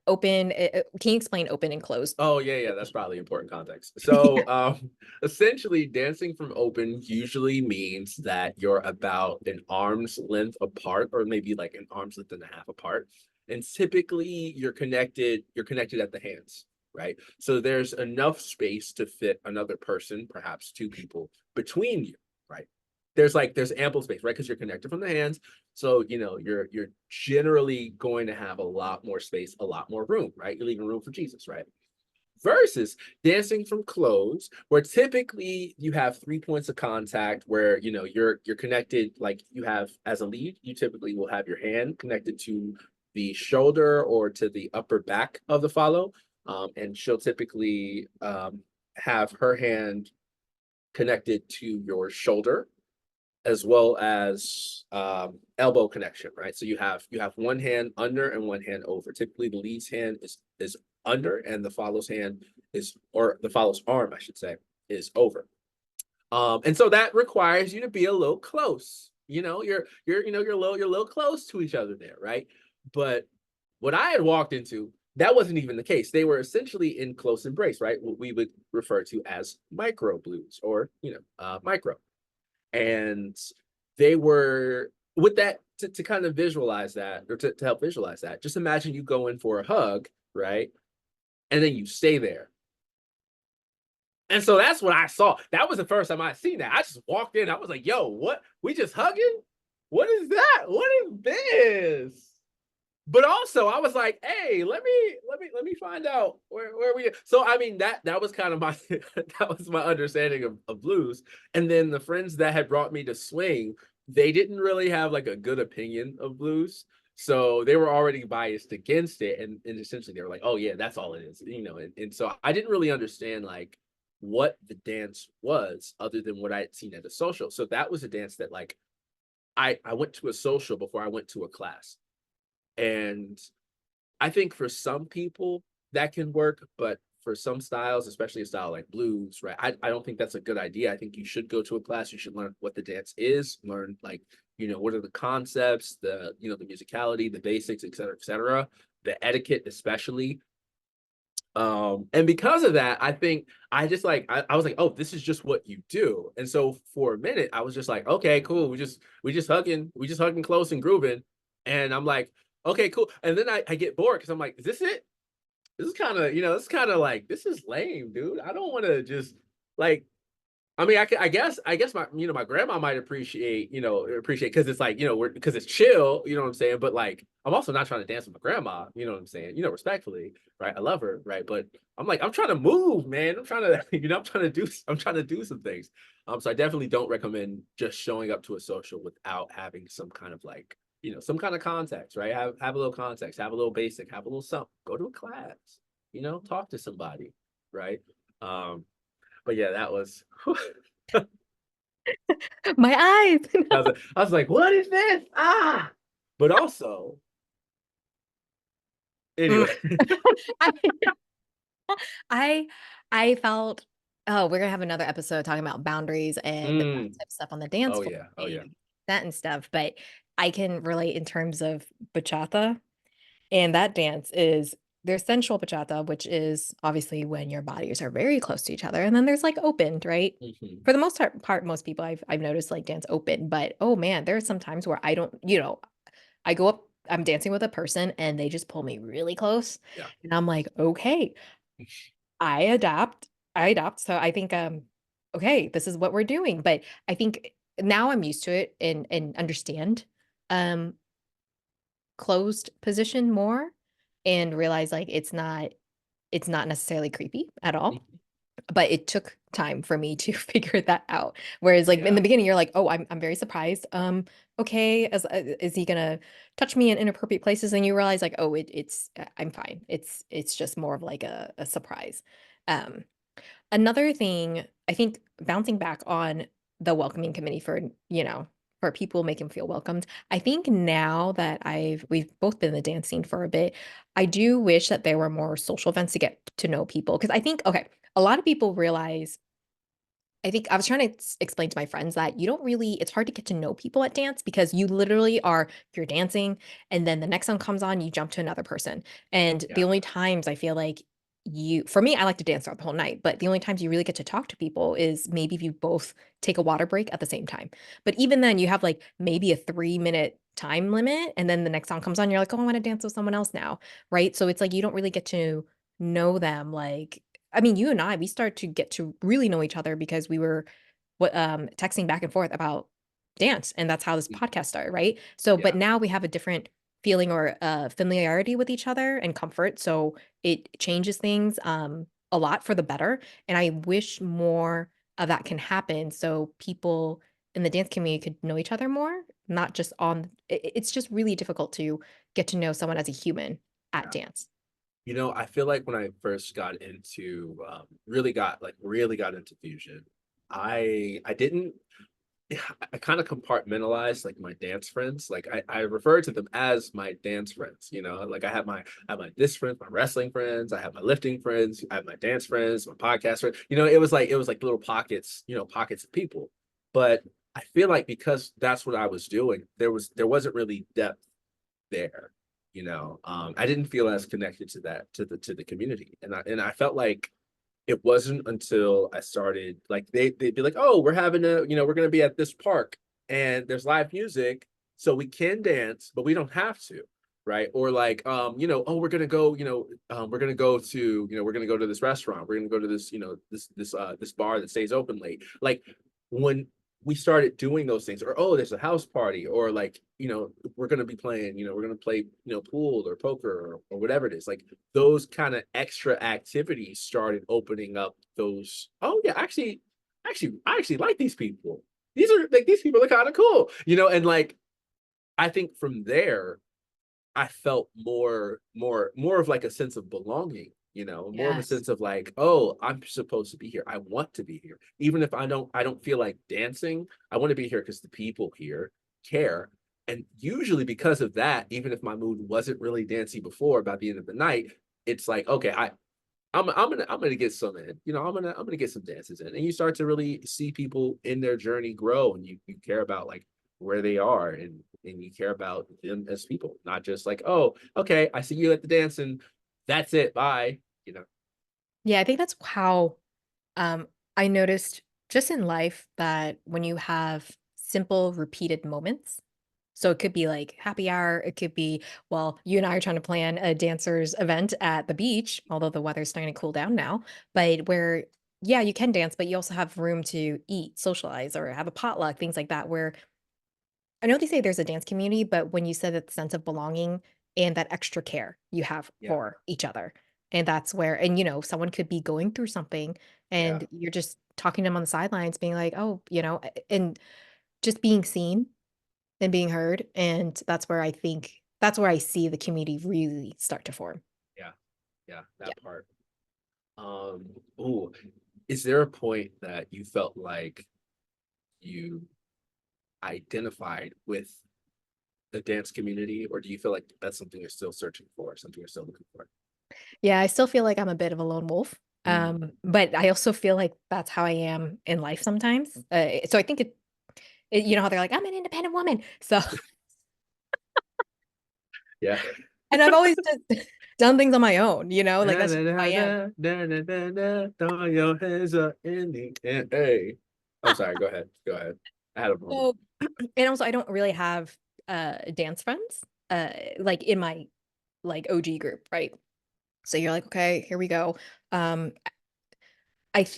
S1: open, can you explain open and closed?
S2: oh, yeah, yeah, that's probably important context. So, essentially, dancing from open usually means that you're about an arm's length apart, or maybe like an arm's length and a half apart. And typically, you're connected at the hands, right? So there's enough space to fit another person, perhaps two people, between you, right? There's ample space, right? Because you're connected from the hands. So, you're generally going to have a lot more space, a lot more room, right? You're leaving room for Jesus, right? Versus dancing from clothes, where typically you have 3 points of contact where you're connected, like you have as a lead, you typically will have your hand connected to the shoulder or to the upper back of the follow. And she'll typically have her hand connected to your shoulder as well as elbow connection, right? So you have one hand under and one hand over. Typically, the lead's hand is under, and the follows hand is, or the follows arm, I should say, is over. And so that requires you to be a little close. You're a little close to each other there, right? But what I had walked into, that wasn't even the case. They were essentially in close embrace, right? What we would refer to as micro blues, or micro. And they were with that, to kind of visualize that, or to help visualize that. Just imagine you go in for a hug, right? And then you stay there. And so that's what I saw. That was the first time I seen that. I just walked in. I was like, yo, what? We just hugging? What is that? What is this? But also I was like, hey, let me find out where we, so I mean, that was kind of my that was my understanding of blues. And then the friends that had brought me to swing, they didn't really have like a good opinion of blues. So they were already biased against it. And essentially they were like, oh yeah, that's all it is. And so I didn't really understand like what the dance was other than what I had seen at a social. So that was a dance that, like, I went to a social before I went to a class. And I think for some people that can work, but for some styles, especially a style like blues, right? I don't think that's a good idea. I think you should go to a class. You should learn what the dance is, learn, like, what are the concepts, the musicality, the basics, et cetera, the etiquette, especially. And because of that, I think I just like I was like, oh, this is just what you do. And so for a minute, I was just like, okay, cool. We just hugging close and grooving. And I'm like, okay, cool. And then I get bored because I'm like, is this it? This is kind of like, this is lame, dude. I don't want to just, like, I mean, I guess my grandma might appreciate because it's like, because it's chill, you know what I'm saying? But like, I'm also not trying to dance with my grandma, you know what I'm saying? Respectfully, right? I love her, right? But I'm like, I'm trying to move, man. I'm trying to, I'm trying to do some things. So I definitely don't recommend just showing up to a social without having some kind of, like, some kind of context, right? Have a little context, have a little basic, have a little something. Go to a class, talk to somebody, right? Um, but yeah, that was
S1: My eyes.
S2: I was like, what is this? Ah, but also,
S1: Mm.
S2: anyway.
S1: I I I felt, oh, we're gonna have another episode talking about boundaries and that
S2: Mm.
S1: type of stuff on the dance
S2: Oh
S1: floor
S2: yeah. Oh yeah.
S1: and that and stuff, but I can relate in terms of bachata, and that dance is there's sensual bachata, which is obviously when your bodies are very close to each other, and then there's, like, opened, right?
S2: Mhm.
S1: For the most part, most people I've noticed, like, dance open, but, oh, man, there are some times where I don't I go up I'm dancing with a person, and they just pull me really close,
S2: Yeah.
S1: and I'm like, "Okay." I adapt. I adapt. So I think, okay, this is what we're doing. But I think now I'm used to it and understand um closed position more and realize like it's not it's not necessarily creepy at all.
S2: Mhm.
S1: But it took time for me to figure that out. Whereas like in
S2: Yeah,
S1: the beginning, you're like, oh, I'm very surprised. Okay, is he gonna touch me in inappropriate places? And you realize like, oh, I'm fine. It's just more of like a surprise. Um, Another thing, I think bouncing back on the welcoming committee for, for people make them feel welcomed. I think now that we've both been in the dance scene for a bit, I do wish that there were more social events to get to know people. Cause I think, okay, a lot of people realize I think I was trying to explain to my friends that you don't really, it's hard to get to know people at dance because you literally you're dancing and then the next song comes on, you jump to another person. And the
S2: yeah,
S1: only times I feel like for me, I like to dance throughout the whole night, but the only times you really get to talk to people is maybe if you both take a water break at the same time. But even then, you have like maybe a 3-minute time limit. And then the next song comes on, you're like, oh, I want to dance with someone else now. Right. So it's like you don't really get to know them like I mean, you and I, we start to get to really know each other because we were texting back and forth about dance, and that's how this
S2: mm,
S1: podcast started, right? So, but
S2: yeah,
S1: now we have a different feeling or familiarity with each other and comfort, so it changes things a lot for the better. And I wish more of that can happen, so people in the dance community could know each other more, not just on. It's just really difficult to get to know someone as a human at
S2: yeah.
S1: dance.
S2: I feel like when I first got into really got into fusion, I didn't I kind of compartmentalized like my dance friends. Like I refer to them as my dance friends, like I have my this friends, my wrestling friends, I have my lifting friends, I have my dance friends, my podcast friends. It was like little pockets, pockets of people. But I feel like because that's what I was doing, there wasn't really depth there. I didn't feel as connected to that to the community. And I felt like it wasn't until I started like they'd be like, "Oh, we're gonna be at this park and there's live music, so we can dance, but we don't have to." Right. Or like, oh, we're gonna go to this restaurant. We're gonna go to this, this bar that stays open late. Like when we started doing those things, or oh, there's a house party, or like, we're gonna be playing, we're gonna play, pool or poker or whatever it is. Like those kind of extra activities started opening up those. Oh yeah, I actually like these people. These people are kind of cool, and like I think from there I felt more of like a sense of belonging, more of a
S1: Yes.
S2: sense of like, oh, I'm supposed to be here. I want to be here. Even if I don't feel like dancing, I want to be here because the people here care. And usually because of that, even if my mood wasn't really dancey before, by the end of the night, it's like, okay, I'm gonna get some in. I'm gonna get some dances in. And you start to really see people in their journey grow, and you care about like where they are, and you care about them as people, not just like, oh, okay, I see you at the dance and that's it. Bye.
S1: Yeah, I think that's how Um, I noticed just in life that when you have simple repeated moments, so it could be like happy hour, it could be, well, you and I are trying to plan a dancers event at the beach, although the weather's starting to cool down now, but where, yeah, you can dance, but you also have room to eat, socialize, or have a potluck, things like that, where I know they say there's a dance community, but when you said that sense of belonging and that extra care you have
S2: Yeah,
S1: for each other, and that's where, and someone could be going through something,
S2: yeah,
S1: and you're just talking to them on the sidelines, being like, oh, and just being seen and being heard, and that's where I see the community really start to form.
S2: yeah, yeah.
S1: Yeah.
S2: That part. Um, ooh, is there a point that you felt like you identified with the dance community, or do you feel like that's something you're still searching for, something you're still looking for?
S1: Yeah, I still feel like I'm a bit of a lone wolf.
S2: Mm,
S1: But I also feel like that's how I am in life sometimes. So I think you know how they're like, I'm an independent woman. So
S2: yeah.
S1: And I've always just done things on my own, like,
S2: Na,
S1: that's
S2: na,
S1: just who I
S2: na,
S1: am.
S2: na, na, na, na, na, throw your hands up in the air. Hey. I'm sorry, go ahead. Go ahead. I had a moment.
S1: So and also I don't really have, dance friends, like, in my, like, OG group, right? So you're like, "Okay, here we go." Um,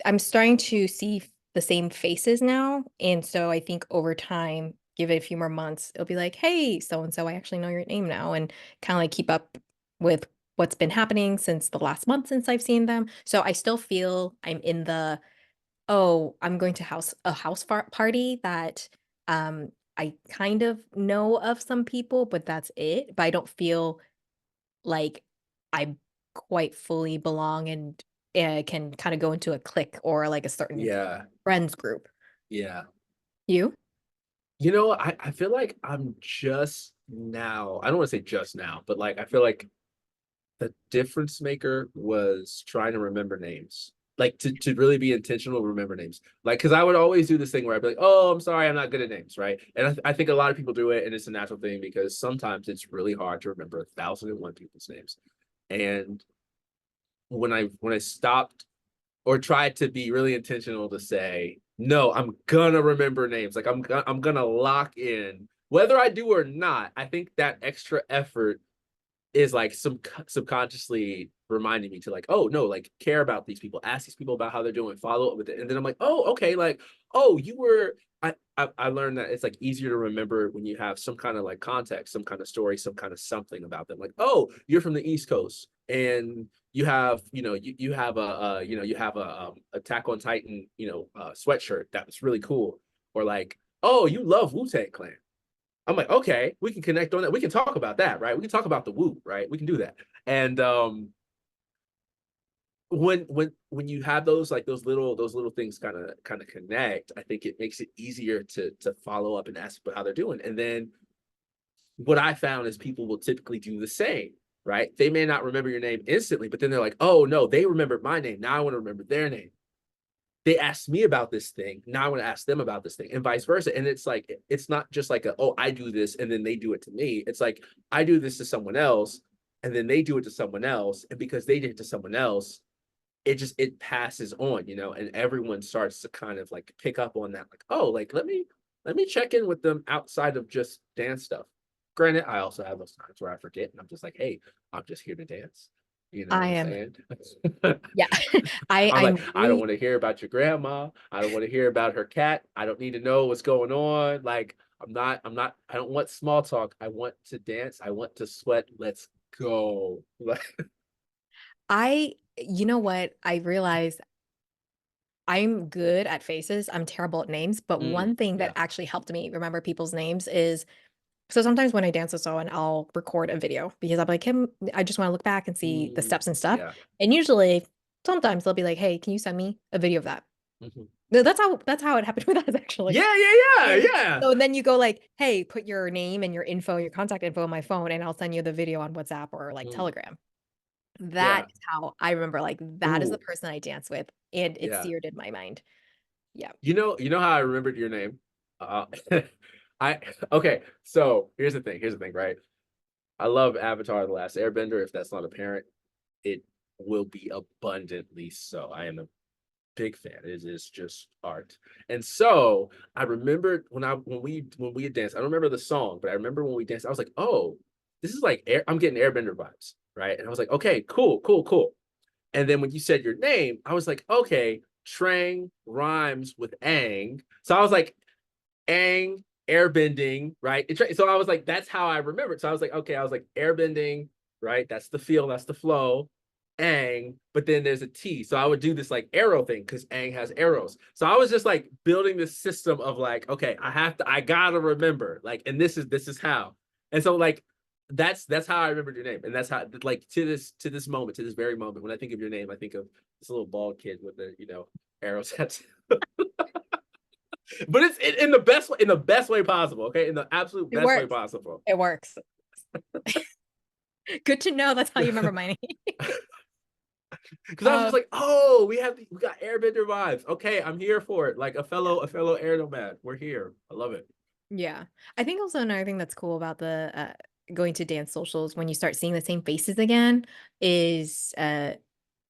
S1: I'm starting to see the same faces now, and so I think over time, give it a few more months, it'll be like, "Hey, so and so, I actually know your name now," and kinda, like, keep up with what's been happening since the last month since I've seen them. So I still feel I'm in the, oh, I'm going to house party that I kind of know of some people, but that's it. But I don't feel like I quite fully belong and can kind of go into a clique or like a certain
S2: Yeah,
S1: friends group.
S2: yeah.
S1: You?
S2: I feel like I'm just now, I don't want to say just now, but like I feel like the difference maker was trying to remember names. Like to really be intentional, remember names. Like, because I would always do this thing where I'd be like, "Oh, I'm sorry, I'm not good at names," right? And I think a lot of people do it, and it's a natural thing because sometimes it's really hard to remember 1,001 people's names. And when I stopped or tried to be really intentional to say, no, I'm gonna remember names. Like I'm gonna lock in whether I do or not. I think that extra effort is like subconsciously reminding me to like, oh no, like care about these people, ask these people about how they're doing, follow up with it, and then I'm like, oh okay, like oh you were. I learned that it's like easier to remember when you have some kind of like context, some kind of story, some kind of something about them. Like, oh, you're from the East Coast, and you have you have you have a Attack on Titan sweatshirt that was really cool, or like oh you love Wu-Tang Clan. I'm like, okay, we can connect on that. We can talk about that, right? We can talk about the woo, right? We can do that. And when you have those like those little things kind of connect, I think it makes it easier to follow up and ask how they're doing. And then what I found is people will typically do the same, right? They may not remember your name instantly, but then they're like, oh no, they remembered my name. Now I want to remember their name. They asked me about this thing. Now I want to ask them about this thing, and vice versa. And it's like, it's not just like oh, I do this and then they do it to me. It's like I do this to someone else and then they do it to someone else. And because they did it to someone else, it passes on, and everyone starts to kind of like pick up on that, like, oh, like let me check in with them outside of just dance stuff. Granted, I also have those times where I forget and I'm just like, hey, I'm just here to dance. You know what
S1: I
S2: I'm
S1: am,
S2: saying?
S1: yeah.
S2: I'm like,
S1: I'm
S2: I don't
S1: really,
S2: want to hear about your grandma. I don't want to hear about her cat. I don't need to know what's going on. Like, I don't want small talk. I want to dance. I want to sweat. Let's go. Like,
S1: you know what? I realize I'm good at faces. I'm terrible at names. But one thing that
S2: yeah.
S1: actually helped me remember people's names is so sometimes when I dance with someone, I'll record a video because I'm like, him, I just want to look back and see the steps and stuff.
S2: Yeah.
S1: And usually, sometimes they'll be like, hey, can you send me a video of that?
S2: Mhm.
S1: No, that's how it happened with us actually.
S2: Yeah, yeah, yeah,
S1: And
S2: yeah.
S1: so then you go like, hey, put your name and your info, your contact info on my phone, and I'll send you the video on WhatsApp or like
S2: Mm,
S1: Telegram. That
S2: yeah.
S1: is how I remember, like, that is the
S2: Ooh,
S1: person I dance with, and it's
S2: yeah.
S1: seared in my mind. Yeah.
S2: You know how I remembered your name? Uh, I okay. So here's the thing. Here's the thing, right? I love Avatar: The Last Airbender. If that's not apparent, it will be abundantly so. I am a big fan. It is just art. And so I remembered when we had danced. I don't remember the song, but I remember when we danced. I was like, oh, this is like I'm getting Airbender vibes, right? And I was like, okay, cool, cool, cool. And then when you said your name, I was like, okay, Trang rhymes with Ang. So I was like, Ang, airbending, right? So I was like, that's how I remembered. So I was like, okay, I was like, airbending, right? That's the feel, that's the flow. Ang, but then there's a T. So I would do this like arrow thing because Ang has arrows. So I was just like building this system of like, okay, I gotta remember, like, and this is how. And so like that's how I remembered your name. And that's how like to this moment, to this very moment, when I think of your name, I think of this little bald kid with the, arrows. But it's in the best way possible, okay? In the absolute
S1: It
S2: best way
S1: works.
S2: possible.
S1: It works. Good to know that's how you remember my name.
S2: Because I was just
S1: Um,
S2: like, oh, we got Airbender vibes. Okay, I'm here for it. Like a
S1: yeah.
S2: fellow air nomad. We're here. I love it.
S1: Yeah. I think also another thing that's cool about the going to dance socials when you start seeing the same faces again is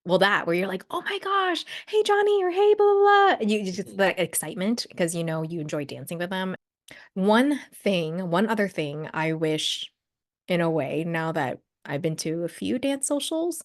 S1: well that where you're like, "Oh my gosh, hey Johnny," or "Hey blah blah blah." And you just
S2: Mhm.
S1: the excitement because you know you enjoy dancing with them. One other thing I wish in a way now that I've been to a few dance socials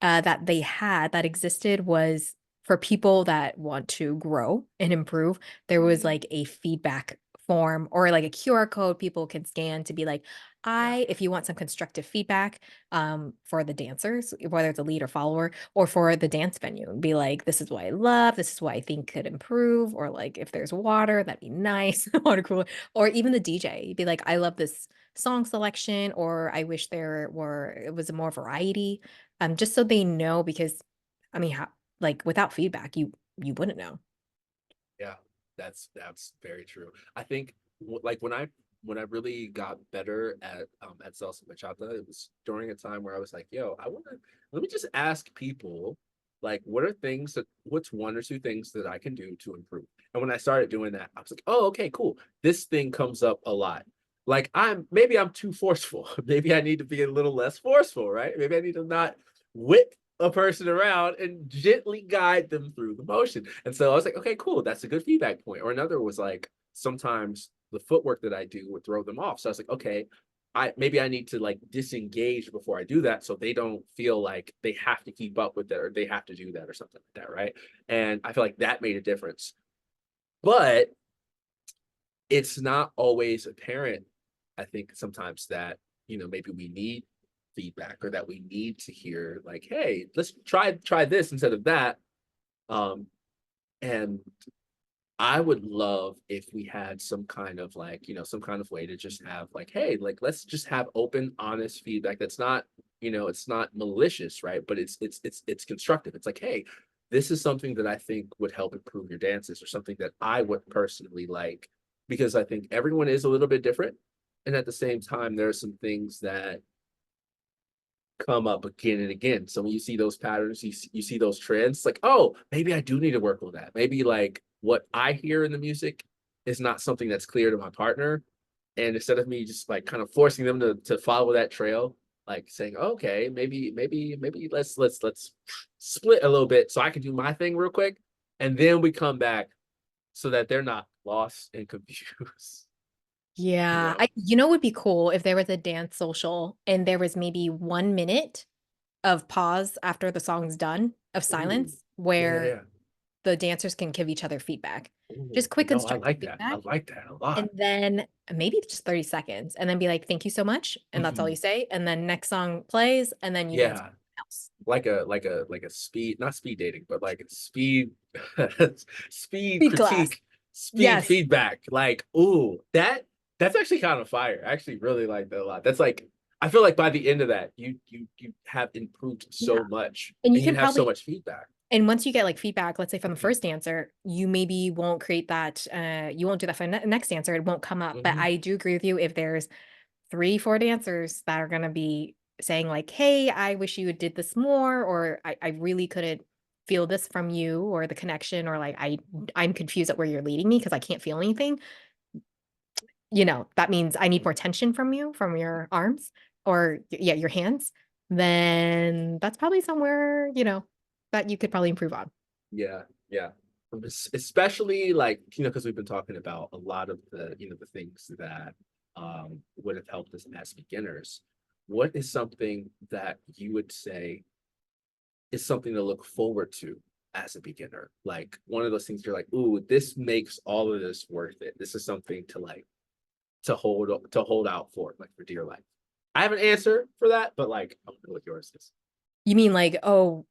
S1: that they had that existed was for people that want to grow and improve. There was
S2: Mm.
S1: like a feedback form or like a QR code people can scan to be like,
S2: Yeah.
S1: if you want some constructive feedback for the dancers, whether it's a lead or follower, or for the dance venue, and be like, this is what I love, this is what I think could improve, or like if there's water, that'd be nice, water cooler, or even the DJ, be like, I love this song selection, or I wish it was more variety, just so they know because I mean, how, like without feedback, you wouldn't know.
S2: Yeah, that's very true. I think like when I really got better at salsa bachata, it was during a time where I was like, yo, I want to let me just ask people like what's one or two things that I can do to improve. And when I started doing that, I was like, oh, okay, cool. This thing comes up a lot. Like maybe I'm too forceful. Maybe I need to be a little less forceful, right? Maybe I need to not whip a person around and gently guide them through the motion. And so I was like, okay, cool. That's a good feedback point. Or another was like, sometimes the footwork that I do would throw them off. So I was like, okay, maybe I need to like disengage before I do that so they don't feel like they have to keep up with it or they have to do that or something like that, right? And I feel like that made a difference. But it's not always apparent, I think, sometimes that, maybe we need feedback or that we need to hear like, hey, let's try this instead of that. Um, and I would love if we had some kind of like, some kind of way to just have like, hey, like let's just have open, honest feedback that's not, it's not malicious, right? But it's constructive. It's like, hey, this is something that I think would help improve your dances or something that I would personally like because I think everyone is a little bit different. And at the same time, there are some things that come up again and again. So when you see those patterns, you see those trends, like, oh, maybe I do need to work on that. Maybe like what I hear in the music is not something that's clear to my partner. And instead of me just like kind of forcing them to follow that trail, like saying, okay, maybe let's split a little bit so I can do my thing real quick. And then we come back so that they're not lost and confused, you
S1: Yeah,
S2: know?
S1: it would be cool if there was a dance social and there was maybe 1 minute of pause after the song's done of
S2: Ooh,
S1: silence
S2: yeah, yeah,
S1: where
S2: yeah.
S1: the dancers can give each other feedback.
S2: Ooh,
S1: Just quick
S2: no, I
S1: constructive
S2: like that. I
S1: feedback.
S2: like that a
S1: And
S2: lot.
S1: then maybe just 30 seconds and then be like, thank you so much. And that's all you
S2: Mhm.
S1: say. And then next song plays and then you dance
S2: Yeah,
S1: with someone else.
S2: like a speed, not speed dating, but like speed speed
S1: Speed class.
S2: critique, speed
S1: Yes.
S2: feedback. Like, ooh, that's actually kind of fire. I actually really like that a lot. That's like I feel like by the end of that, you have improved
S1: Yeah.
S2: so much
S1: And you
S2: and you
S1: can
S2: have so
S1: probably,
S2: much feedback.
S1: and once you get like feedback, let's say from the
S2: Mhm,
S1: first dancer, you maybe won't create that, you won't do that for the next dancer. It won't come up. But
S2: mhm.
S1: I do agree with you if there's 3, 4 dancers that are gonna be saying like, "Hey, I wish you did this more," or I really couldn't feel this from you," or the connection, or like, I'm confused at where you're leading me because I can't feel anything. That means I need more tension from you, from your arms, or yeah, your hands. Then that's probably somewhere, that you could probably improve on.
S2: Yeah, yeah. Especially like, because we've been talking about a lot of the things that would have helped us as beginners. What is something that you would say is something to look forward to as a beginner? Like one of those things you're like, ooh, this makes all of this worth it. This is something to like to hold out for, like for dear life. I have an answer for that, but like I don't know what yours is.
S1: You mean like, "Oh,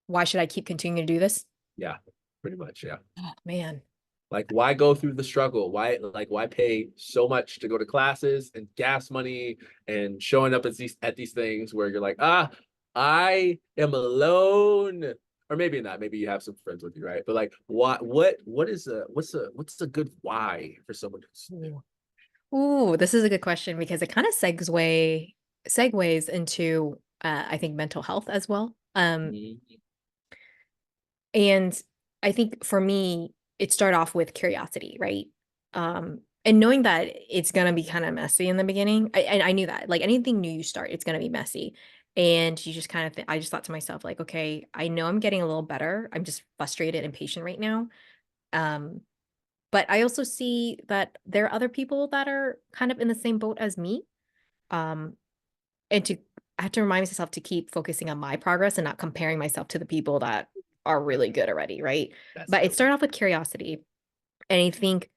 S1: why should I keep continuing to do this?"
S2: Yeah, pretty much. Yeah.
S1: Oh, man.
S2: Like, why go through the struggle? Why pay so much to go to classes and gas money and showing up at these things where you're like, I am alone. Or maybe not. Maybe you have some friends with you, right? But like, what's a good why for someone who's new?
S1: Ooh. Ooh, this is a good question because it kind of segues into I think mental health as well.
S2: Mhm.
S1: And I think for me, it started off with curiosity, right? And knowing that it's gonna be kind of messy in the beginning. And I knew that. Like anything new you start, it's gonna be messy. And you just kind of I just thought to myself, like, okay, I know I'm getting a little better. I'm just frustrated and patient right now. Um, but I also see that there are other people that are kind of in the same boat as me. Um, and I have to remind myself to keep focusing on my progress and not comparing myself to the people that are really good already, right?
S2: That's a
S1: But it
S2: good one.
S1: started off with curiosity, and I think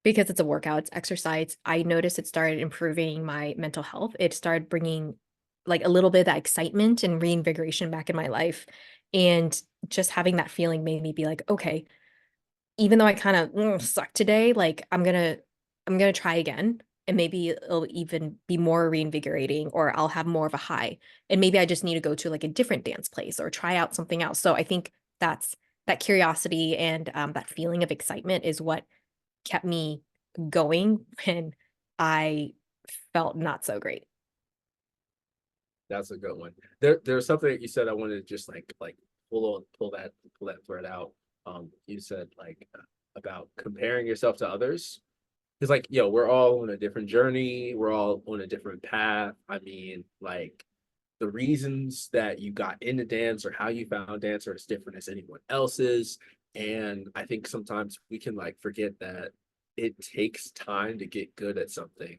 S1: Because it's a workout, it's exercise. I noticed it started improving my mental health. It started bringing like a little bit of that excitement and reinvigoration back in my life. And just having that feeling made me be like, okay, even though I kind of suck today, like I'm gonna try again. And maybe it'll even be more reinvigorating, or I'll have more of a high. And maybe I just need to go to like a different dance place or try out something else. So I think that's that curiosity and that feeling of excitement is what kept me going when I felt not so great.
S2: That's a good one. There's something that you said I wanted to just like pull that thread out. You said like about comparing yourself to others. Because like, yo, we're all on a different journey. We're all on a different path. I mean, like the reasons that you got into dance or how you found dance are as different as anyone else's. And I think sometimes we can like forget that it takes time to get good at something.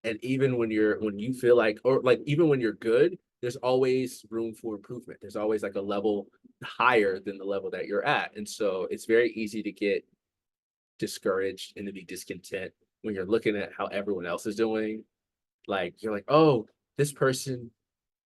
S2: And even when you feel like, or like even when you're good, there's always room for improvement. There's always like a level higher than the level that you're at. And so it's very easy to get discouraged and to be discontent when you're looking at how everyone else is doing. Like you're like, oh, this person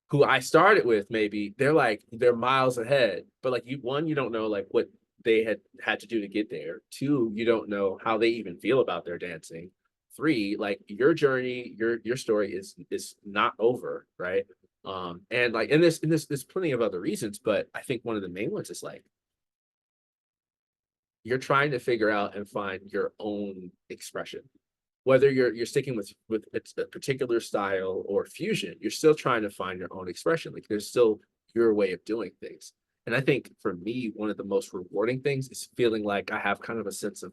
S2: who I started with, maybe they're miles ahead. But like you don't know like what they had to do to get there. Two, you don't know how they even feel about their dancing. Three, like your journey, your story is not over, right? And like there's plenty of other reasons, but I think one of the main ones is like you're trying to figure out and find your own expression. Whether you're sticking with a particular style or fusion, you're still trying to find your own expression. Like there's still your way of doing things. And I think for me, one of the most rewarding things is feeling like I have kind of a sense of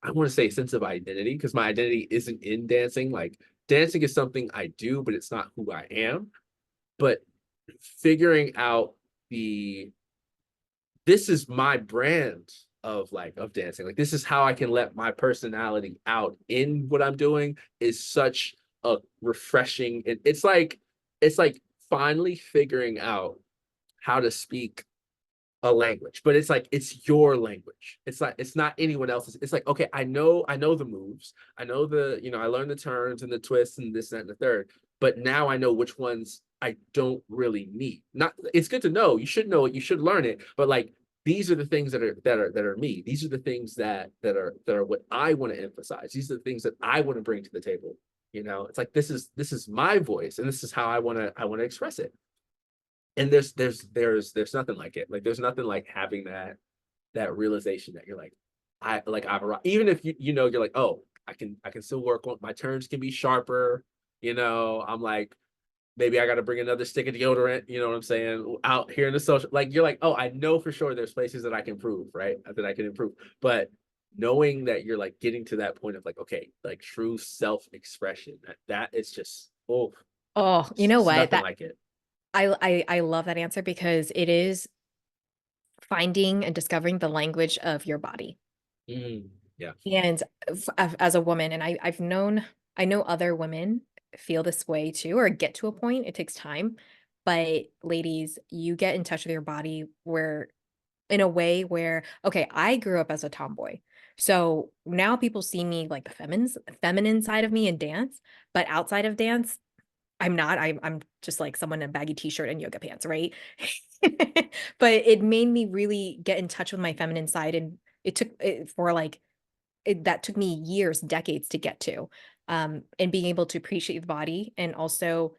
S2: I want to say sense of identity, because my identity isn't in dancing. Like dancing is something I do, but it's not who I am. But figuring out the this is my brand of like of dancing. Like this is how I can let my personality out in what I'm doing is such a refreshing. It's like finally figuring out how to speak a language, but it's like it's your language. It's like it's not anyone else's. It's like okay, I know the moves, I know the I learned the turns and the twists and this that, and the third, but now I know which ones I don't really need. Not it's good to know. You should know it. You should learn it. But like these are the things that are me. These are the things that are what I want to emphasize. These are the things that I want to bring to the table. It's like this is my voice, and this is how I want to express it. And there's nothing like it. Like there's nothing like having that realization that you're like I've arrived. Even if you're like, oh, I can still work on my turns can be sharper. I'm like maybe I got to bring another stick of deodorant. You know what I'm saying? Out here in the social, like you're like, oh, I know for sure there's places that I can improve, right? That I can improve, but knowing that you're like getting to that point of like, okay, like true self expression, that is just
S1: Oh, you know
S2: it's
S1: what?
S2: nothing
S1: That
S2: like it.
S1: I love that answer because it is finding and discovering the language of your body.
S2: Yeah.
S1: And as a woman, and I know other women feel this way too, or get to a point. It takes time, but ladies, you get in touch with your body where in a way where, okay, I grew up as a tomboy. So now people see me like the feminine side of me in dance, but outside of dance, I'm not. I'm just like someone in a baggy t-shirt and yoga pants, right? But it made me really get in touch with my feminine side, and it took it for like that took me years, decades to get to. And being able to appreciate the body and also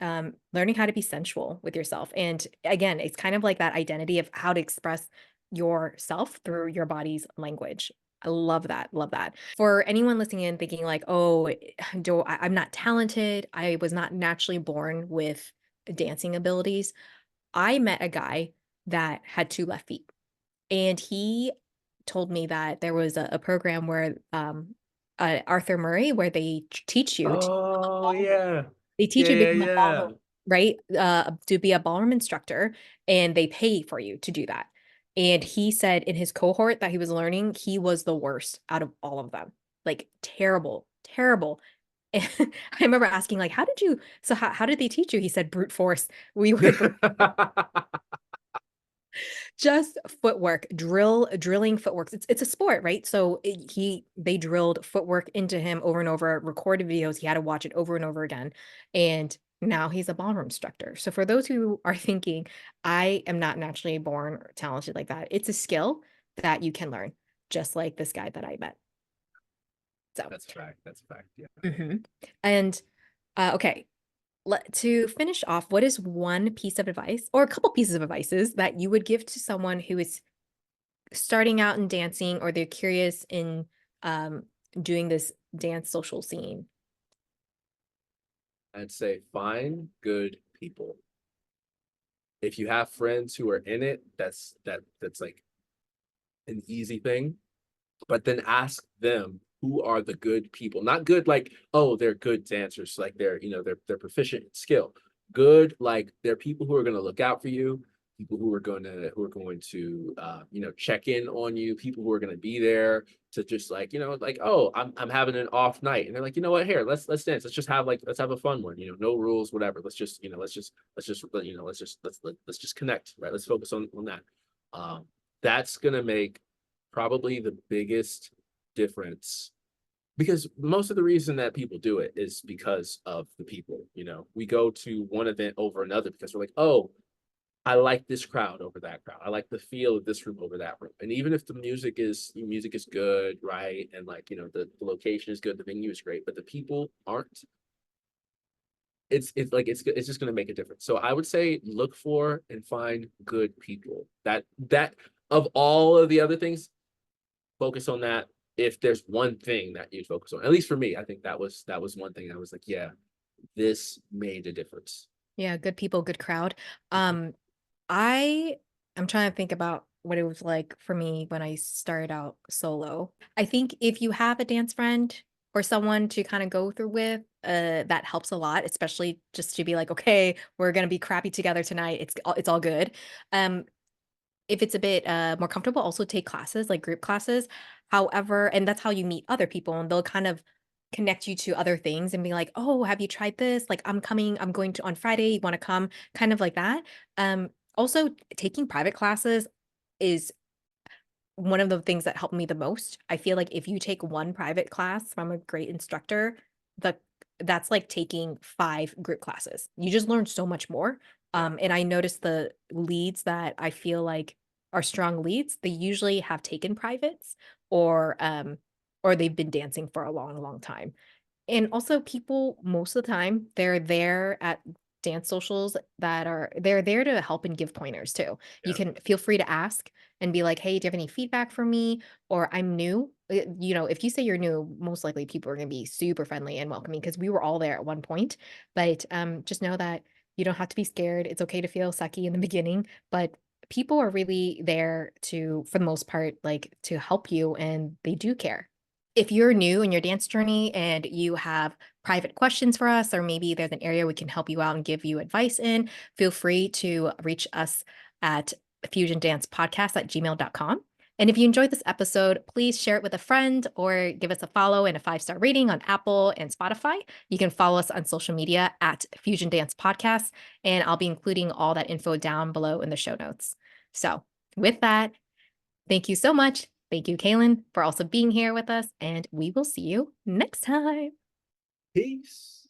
S1: learning how to be sensual with yourself. And again, it's kind of like that identity of how to express yourself through your body's language. I love that. Love that. For anyone listening in thinking like, oh, I'm not talented. I was not naturally born with dancing abilities. I met a guy that had two left feet. And he told me that there was a program where Arthur Murray, where teach you to become a
S2: Oh
S1: ballroom.
S2: yeah.
S1: They teach
S2: Yeah,
S1: you to
S2: yeah,
S1: become a
S2: yeah.
S1: ballroom, right? To be a ballroom instructor, and they pay for you to do that. And he said in his cohort that he was learning, he was the worst out of all of them. Like terrible, terrible. And I remember asking, like, how did they teach you? He said brute force. We would Just footwork, drilling footwork. It's a sport, right? So they drilled footwork into him over and over, recorded videos. He had to watch it over and over again. And now he's a ballroom instructor. So for those who are thinking, I am not naturally born or talented like that, it's a skill that you can learn, just like this guy that I met. So,
S2: That's a fact. That's a fact. Yeah.
S1: mhm. And okay, to finish off, what is one piece of advice or a couple pieces of advices that you would give to someone who is starting out in dancing or they're curious in um, doing this dance social scene?
S2: I'd say find good people. If you have friends who are in it, that's like an easy thing. But then ask them who are the good people. Not good like, oh, they're good dancers, like they're proficient in skill. Good, like they're people who are gonna look out for you, people who are going to check in on you, people who are gonna be there to just like, oh, I'm having an off night. And they're like, you know what, here, let's dance. Let's have a fun one, no rules, whatever. Let's just connect, right? Let's focus on that. That's gonna make probably the biggest difference because most of the reason that people do it is because of the people. We go to one event over another because we're like, oh, I like this crowd over that crowd. I like the feel of this room over that room. And even if the music is good, right? And the location is good, the venue is great, but the people aren't, it's just going to make a difference. So I would say look for and find good people. That of all of the other things, focus on that. If there's one thing that you'd focus on, at least for me, I think that was one thing I was like, yeah, this made a difference.
S1: Yeah, good people, good crowd. Um, I am trying to think about what it was like for me when I started out solo. I think if you have a dance friend or someone to kind of go through with, that helps a lot, especially just to be like, okay, we're gonna be crappy together tonight. It's all good. Um, if it's a bit, more comfortable, also take classes, like group classes. However and that's how you meet other people, and they'll kind of connect you to other things and be like, "Oh, have you tried this? Like, I'm going to on Friday, you wanna come?" Kind of like that. Also, taking private classes is one of the things that helped me the most. I feel like if you take one private class from a great instructor, the that's like taking 5 group classes. You just learn so much more.
S2: Yeah.
S1: And I noticed the leads that I feel like are strong leads, they usually have taken privates or they've been dancing for a long, long time. And also people most of the time, they're there at dance socials they're there to help and give pointers too. You
S2: Yeah.
S1: can feel free to ask and be like, "Hey, do you have any feedback for me?" Or "I'm new." If you say you're new, most likely people are gonna be super friendly and welcoming because we were all there at one point. But just know that you don't have to be scared. It's okay to feel sucky in the beginning, but people are really there to, for the most part, like to help you and they do care. If you're new in your dance journey and you have private questions for us, or maybe there's an area we can help you out and give you advice in, feel free to reach us at fusiondancepodcast@gmail.com. And if you enjoyed this episode, please share it with a friend or give us a follow and a 5-star rating on Apple and Spotify. You can follow us on social media at Fusion Dance Podcast, and I'll be including all that info down below in the show notes. So, with that, thank you so much. Thank you, Kaylin, for also being here with us, and we will see you next time.
S2: Peace.